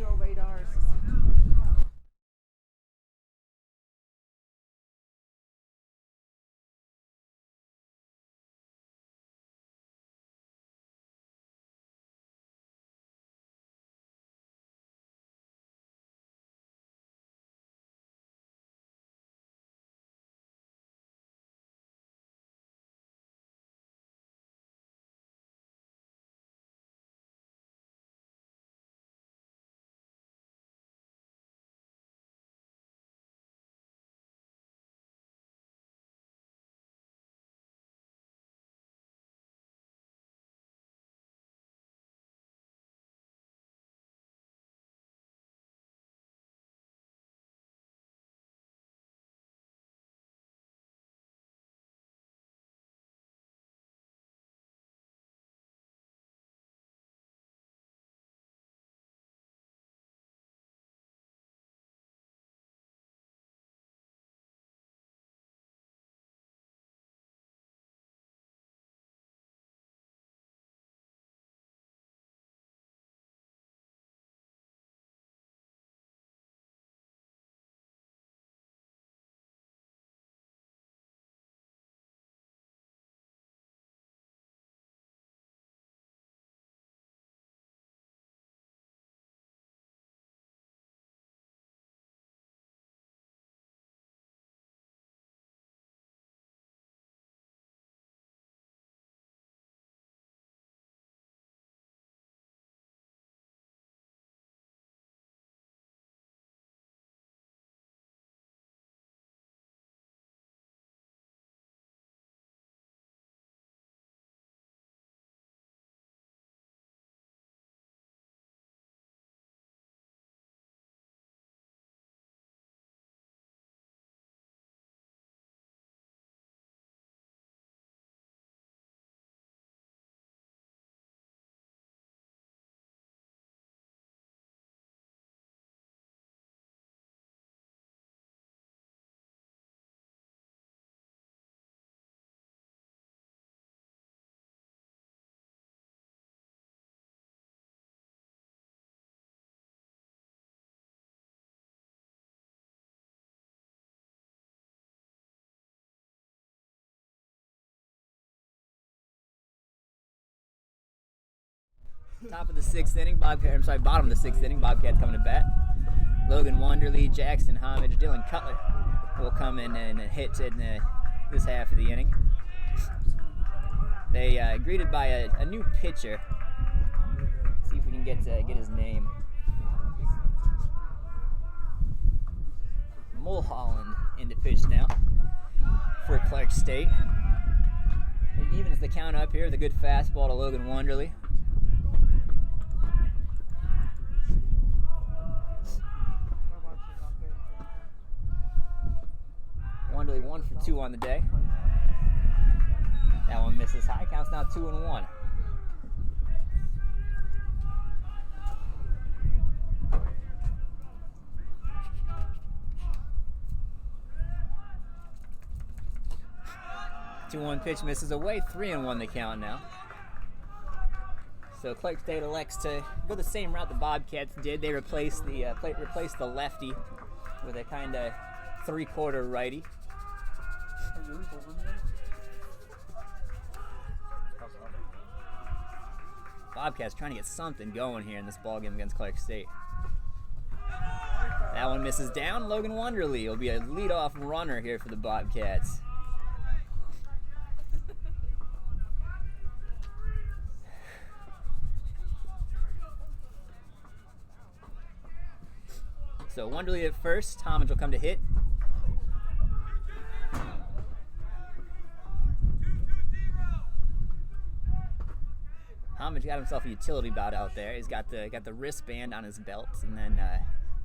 Top of the 6th inning, bottom of the 6th inning, Bobcats coming to bat. Logan Wanderley, Jackson Homage, Dylan Cutler will come in and hit in this half of the inning. They greeted by a new pitcher. See if we can get his name. Mulholland into pitch now for Clark State. It evens the count up here. The good fastball to Logan Wanderley. Wanderley 1 for 2 on the day. That one misses high. Counts now 2-1. Two-one pitch misses away. 3-1 the count now. So Clark State elects to go the same route the Bobcats did. They replaced the lefty with a kind of 3/4 righty. Bobcats trying to get something going here in this ballgame against Clark State. That one misses down. Logan Wanderley will be a leadoff runner here for the Bobcats. So Wanderley at first. Homage will come to hit. Homage got himself a utility bout out there. He's got the wristband on his belt, and then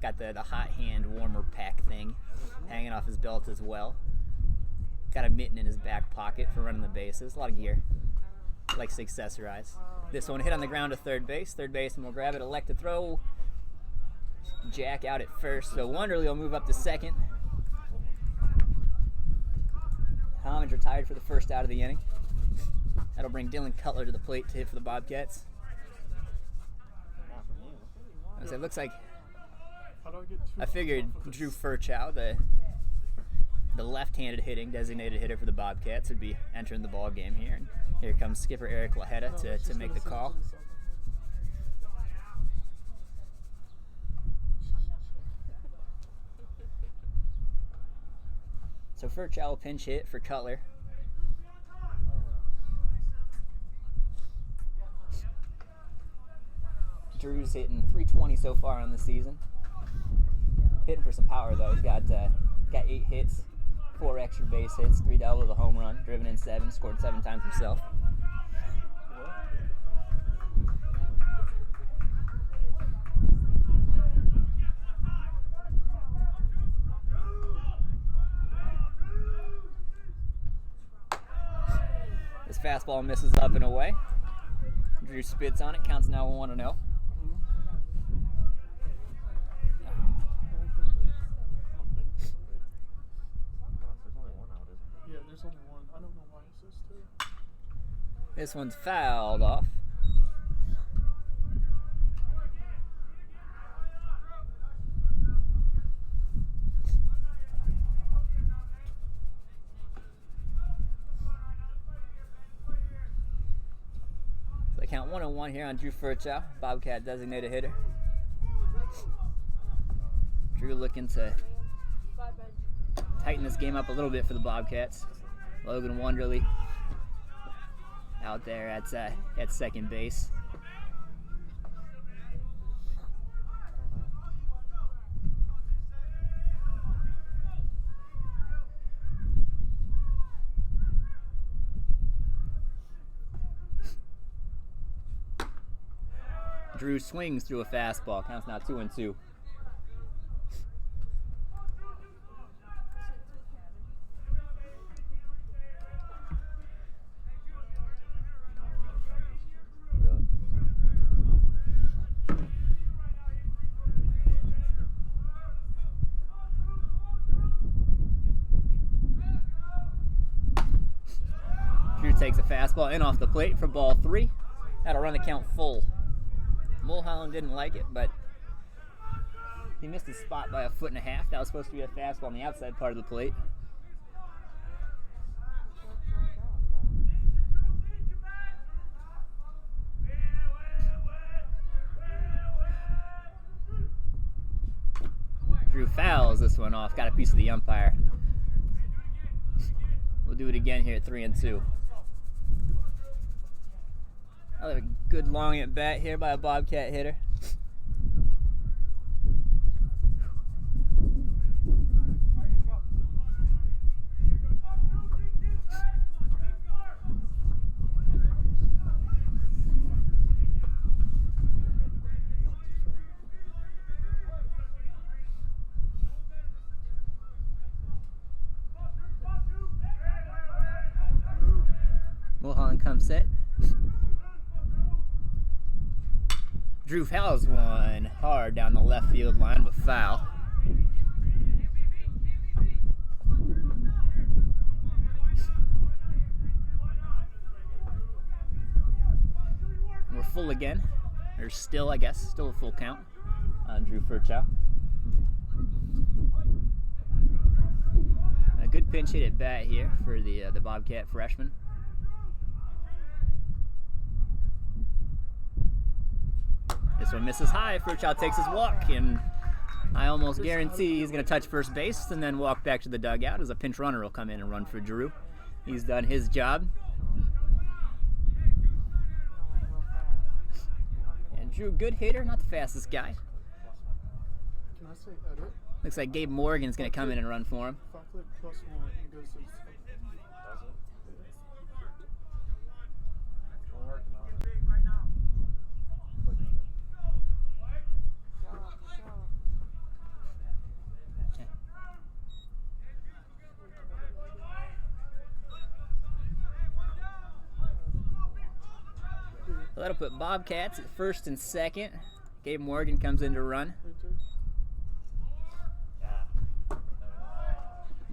got the hot hand warmer pack thing hanging off his belt as well. Got a mitten in his back pocket for running the bases. A lot of gear. Likes to accessorize. This one hit on the ground to third base. Third baseman will grab it, elect to throw. Jack out at first, so Wanderley will move up to second. Homage retired for the first out of the inning. That'll bring Dylan Cutler to the plate to hit for the Bobcats. As it looks like, I figured Drew Furchow, the left-handed hitting designated hitter for the Bobcats, would be entering the ball game here. And here comes skipper Eric Laheta to make the call. So Furchow will pinch hit for Cutler. Drew's hitting .320 so far on the season. Hitting for some power though. He's got 8 hits, 4 extra base hits, 3 doubles, a home run, driven in 7, scored 7 times himself. This fastball misses up and away. Drew spits on it, counts now 1-0. Yeah, there's only one. I don't know why it says 2. This one's fouled off. So they count 1-1 here on Drew Furchow, Bobcat designated hitter. Drew looking to tighten this game up a little bit for the Bobcats. Logan Wanderley out there at second base. Drew swings through a fastball. Counts now 2-2. Drew takes a fastball in off the plate for ball 3. That'll run the count full. Mulholland didn't like it, but he missed his spot by 1.5 feet. That was supposed to be a fastball on the outside part of the plate. fouls this one off. Got a piece of the umpire. We'll do it again here at 3-2. Another good long at bat here by a Bobcat hitter. Mulholland comes set. Drew fouls one hard down the left field line, but foul. We're full again. There's still, I guess, still a full count on Drew Furchow. A good pinch hit at bat here for the Bobcat freshman. This one misses high. Furchow takes his walk, and I almost guarantee he's going to touch first base and then walk back to the dugout as a pinch runner will come in and run for Drew. He's done his job. And Drew, good hitter, not the fastest guy. Can I say edit? Looks like Gabe Morgan's going to come in and run for him. If I click +1, it goes to. That'll put Bobcats at first and second. Gabe Morgan comes in to run.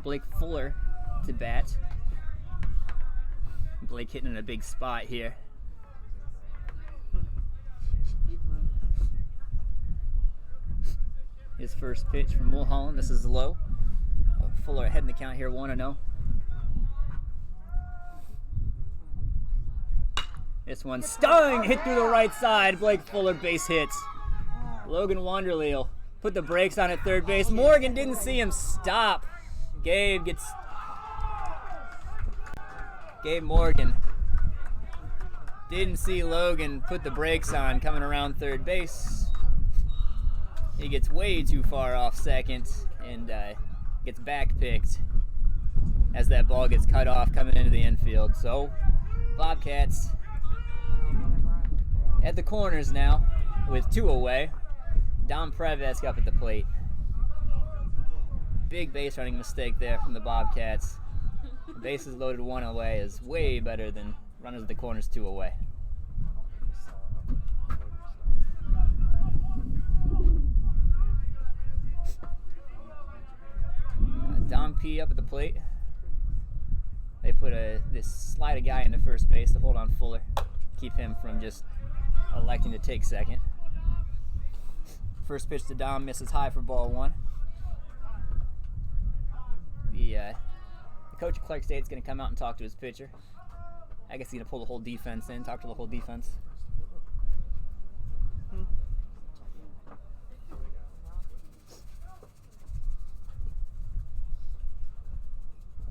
Blake Fuller to bat. Blake hitting in a big spot here. His first pitch from Mulholland. This is low. Fuller ahead in the count here, 1-0. This one stung, hit through the right side. Blake Fuller base hits. Logan Wanderleal put the brakes on at third base. Morgan didn't see him stop. Gabe Morgan didn't see Logan put the brakes on coming around third base. He gets way too far off second and gets back picked as that ball gets cut off coming into the infield. So Bobcats at the corners now with 2 away. Dom Prevesk up at the plate. Big base running mistake there from the Bobcats. The bases loaded 1 away is way better than runners at the corners 2 away. Dom P up at the plate. They put this slide a guy into first base to hold on Fuller. Keep him from just electing to take second. First pitch to Dom misses high for ball 1. The coach of Clark State's going to come out and talk to his pitcher. I guess he's going to pull the whole defense in, talk to the whole defense.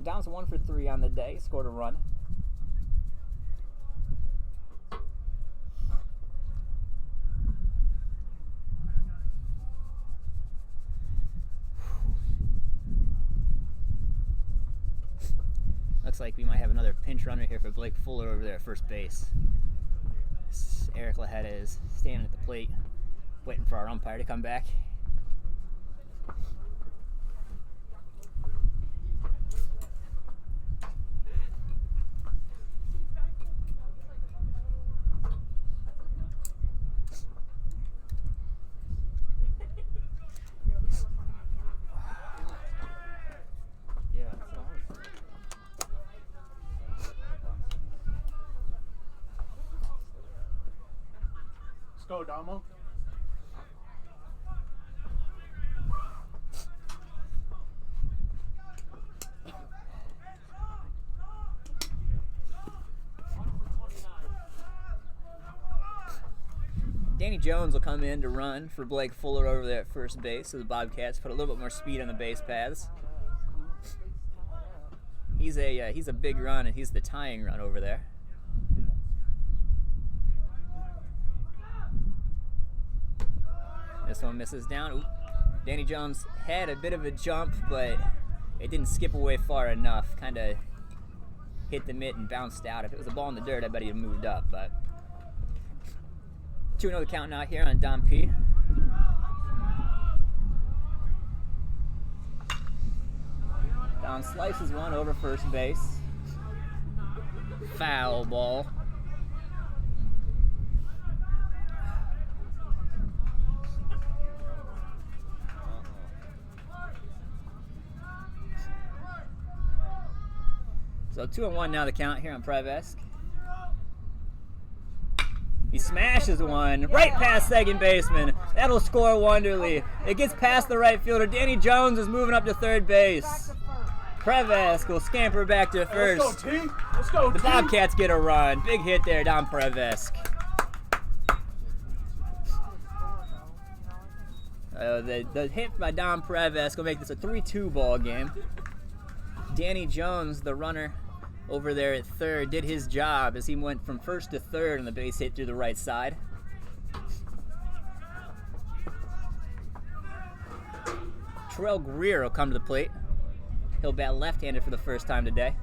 Dom's 1 for 3 on the day, scored a run. Looks like we might have another pinch runner here for Blake Fuller over there at first base. Eric Lahetta is standing at the plate, waiting for our umpire to come back. Go, Damo. Danny Danny Jones will come in to run for Blake Fuller over there at first base, so the Bobcats put a little bit more speed on the base paths. He's a big run, and he's the tying run over there. This one misses down. Ooh. Danny Jones had a bit of a jump, but it didn't skip away far enough. Kind of hit the mitt and bounced out. If it was a ball in the dirt, I bet he'd have moved up. But 2-0 the count now here on Dom P. Dom slices one over first base. Foul ball. So 2-1 now the count here on Prevesk. He smashes one right past second baseman. That'll score Wonderly. It gets past the right fielder. Danny Jones is moving up to third base. Prevesk will scamper back to first. Let's go, T. Let's go, The T. Bobcats get a run. Big hit there, Dom Prevesk. The hit by Dom Prevesk will make this a 3-2 ball game. Danny Jones, the runner over there at third, did his job as he went from first to third on the base hit through the right side. Terrell Greer will come to the plate. He'll bat left-handed for the first time today.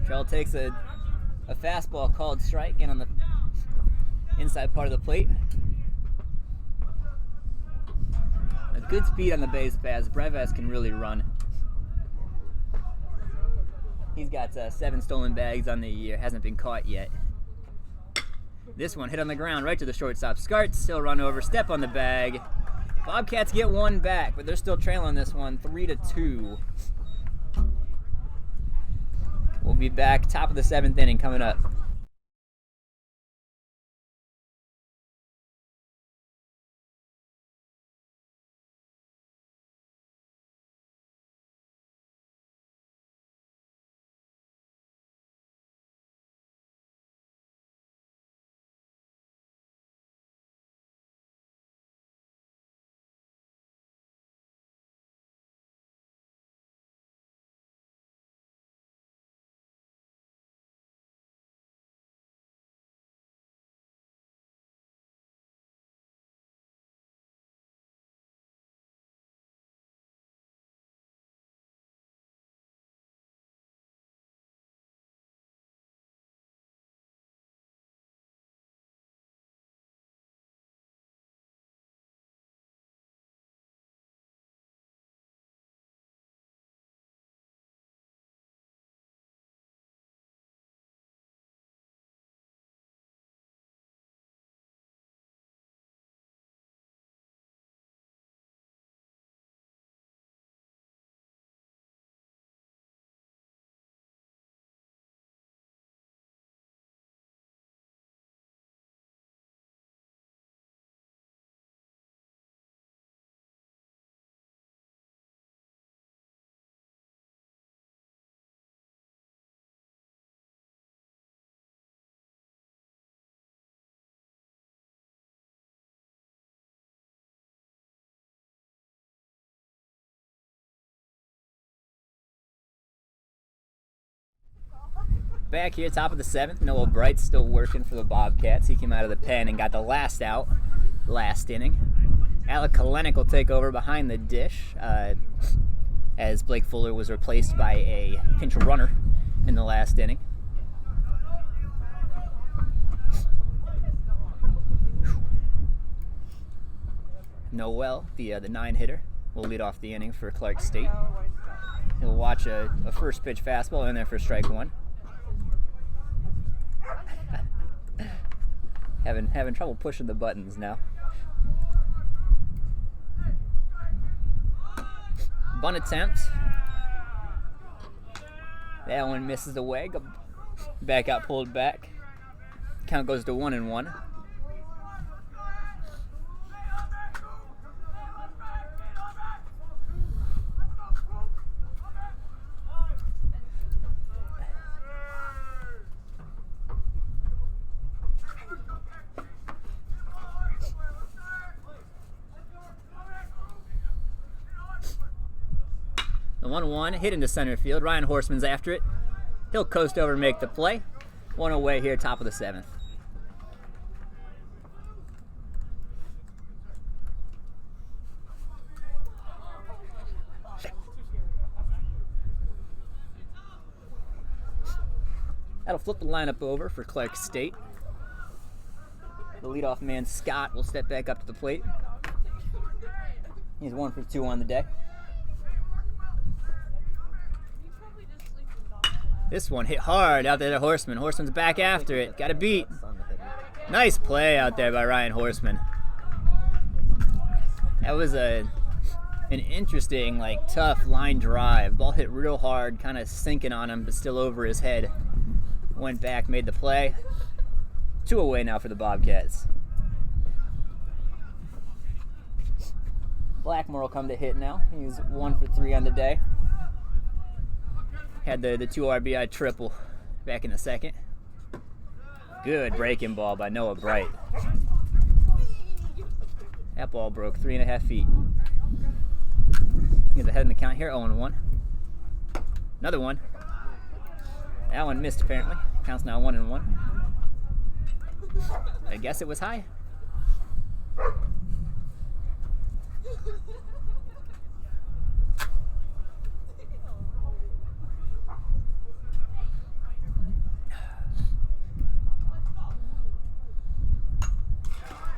Terrell takes a fastball called strike in on the inside part of the plate. A good speed on the base paths. Prevesk can really run. He's got 7 stolen bags on the year. Hasn't been caught yet. This one hit on the ground right to the shortstop. Skarts still run over, step on the bag. Bobcats get one back, but they're still trailing this one 3-2. We'll be back top of the 7th inning coming up. Back here, top of the 7th, Noah Bright's still working for the Bobcats. He came out of the pen and got the last out last inning. Alec Kalenic will take over behind the dish as Blake Fuller was replaced by a pinch runner in the last inning. Noel, the 9-hitter, will lead off the inning for Clark State. He'll watch a first pitch fastball in there for strike one. Having trouble pushing the buttons now. Bunt attempt. That one misses away. Back out, pulled back. Count goes to 1-1. 1-1, hit into center field. Ryan Horseman's after it. He'll coast over and make the play. One away here, top of the 7th. That'll flip the lineup over for Clark State. The leadoff man, Scott, will step back up to the plate. He's 1 for 2 on the day. This one hit hard out there to Horseman. Horseman's back after it. Got a beat. Nice play out there by Ryan Horseman. That was an interesting, tough line drive. Ball hit real hard, kind of sinking on him, but still over his head. Went back, made the play. 2 away now for the Bobcats. Blackmore will come to hit now. He's 1 for 3 on the day. Had the 2 RBI triple back in the 2nd. Good breaking ball by Noah Bright. That ball broke 3.5 feet. Get ahead in the count here, 0-1. Another one. That one missed apparently. Counts now 1-1. I guess it was high.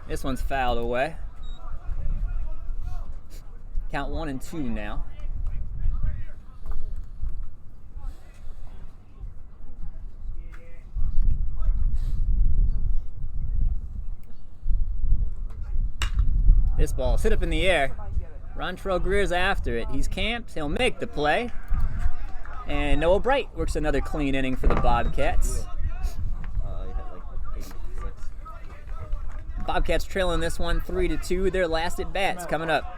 This one's fouled away. Count 1-2 now. This ball sit up in the air. Rontrell Greer's after it. He's camped. He'll make the play. And Noah Bright works another clean inning for the Bobcats. Bobcats trailing this one 3-2. Their last at bats coming up.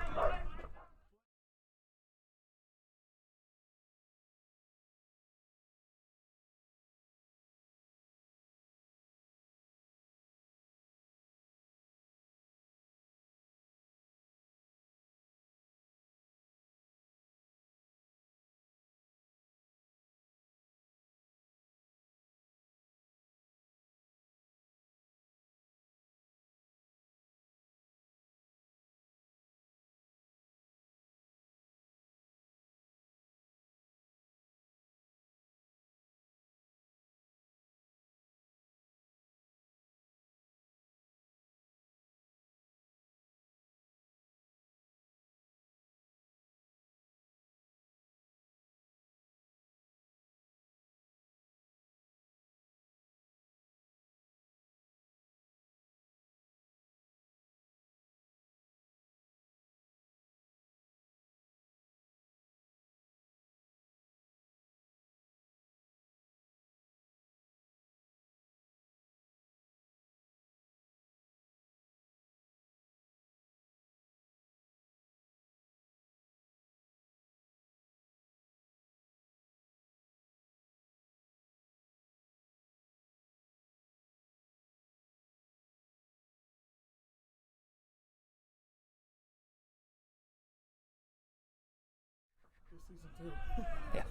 Season 2. Yeah.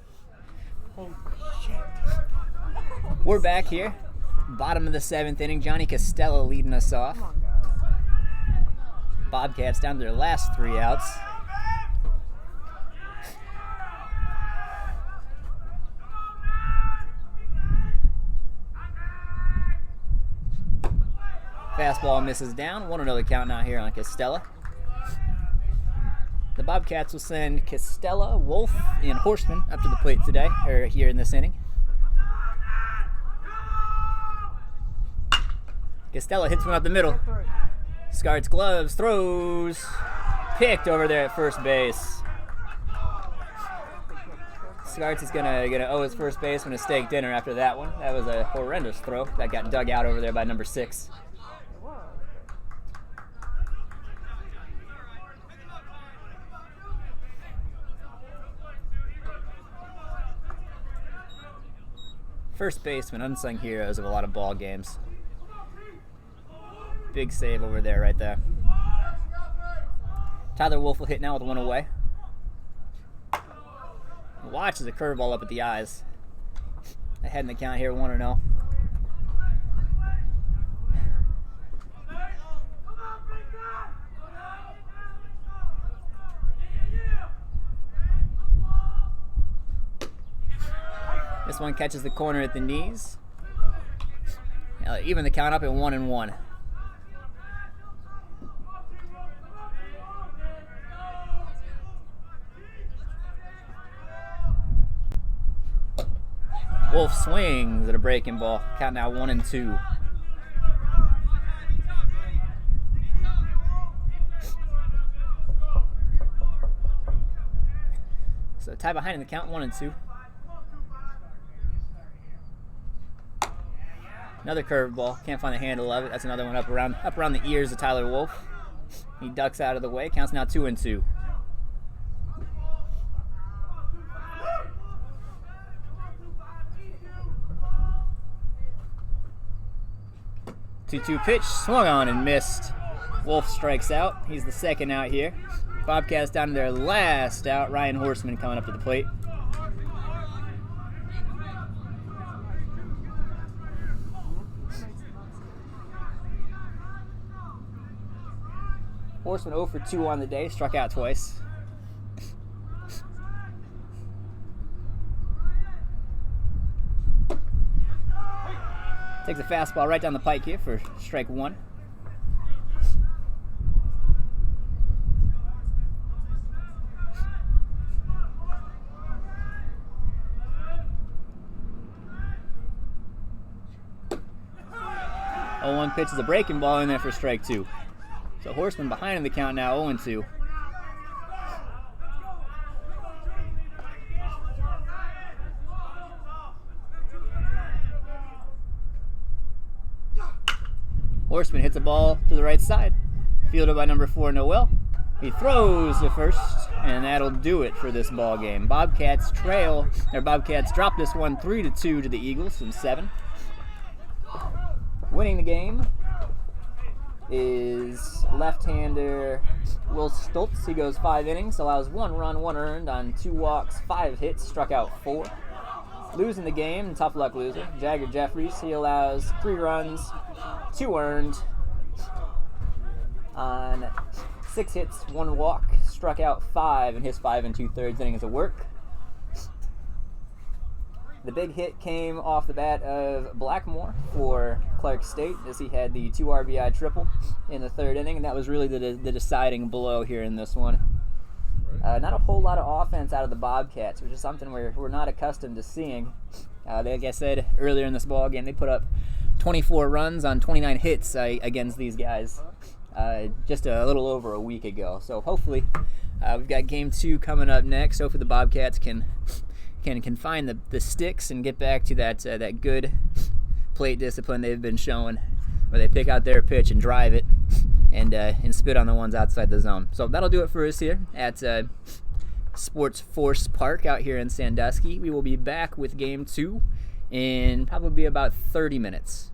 Holy shit. We're back here. Bottom of the 7th inning. Johnny Costello leading us off. Bobcats down to their last 3 outs. Fastball misses down. 1-0 count now here on Costello. The Bobcats will send Costello, Wolf, and Horseman up to the plate today, or here in this inning. Costello hits one up the middle. Scarts gloves, throws, picked over there at first base. Scarts is gonna owe his first baseman a steak dinner after that one. That was a horrendous throw that got dug out over there by number 6. First baseman, unsung heroes of a lot of ball games. Big save over there, right there. Tyler Wolf will hit now with 1 away. Watches a curveball up at the eyes. Ahead in the count here, 1-0. This one catches the corner at the knees. Even the count up at 1-1. Wolf swings at a breaking ball. Count now 1-2. So tie behind in the count, 1-2. Another curveball. Can't find the handle of it. That's another one up around the ears of Tyler Wolf. He ducks out of the way. Counts now 2-2. 2-2 pitch, swung on and missed. Wolf strikes out. He's the second out here. Bobcats down to their last out. Ryan Horseman coming up to the plate. Horseman 0 for 2 on the day, struck out twice. Takes a fastball right down the pike here for strike 1. Oh, 1 pitch is a breaking ball in there for strike 2. So Horseman behind in the count now, 0-2. Horseman hits a ball to the right side. Fielded by number 4, Noel. He throws to first, and that'll do it for this ball game. Bobcats drop this one 3-2 to the Eagles from 7. Winning the game is left-hander Will Stoltz. He goes 5 innings, allows 1 run, 1 earned on 2 walks, 5 hits, struck out 4. Losing the game, tough luck loser, Jagger Jeffries. He allows 3 runs, 2 earned on 6 hits, 1 walk, struck out 5 in his 5 2/3 innings of work. The big hit came off the bat of Blackmore for Clark State as he had the 2 RBI triple in the 3rd inning, and that was really the deciding blow here in this one. Not a whole lot of offense out of the Bobcats, which is something we're not accustomed to seeing. Like I said earlier in this ball game, they put up 24 runs on 29 hits against these guys just a little over a week ago. So hopefully we've got game 2 coming up next. Hopefully the Bobcats can find the sticks and get back to that good plate discipline they've been showing, where they pick out their pitch and drive it and spit on the ones outside the zone. So that'll do it for us here at Sports Force Park out here in Sandusky. We will be back with game 2 in probably about 30 minutes.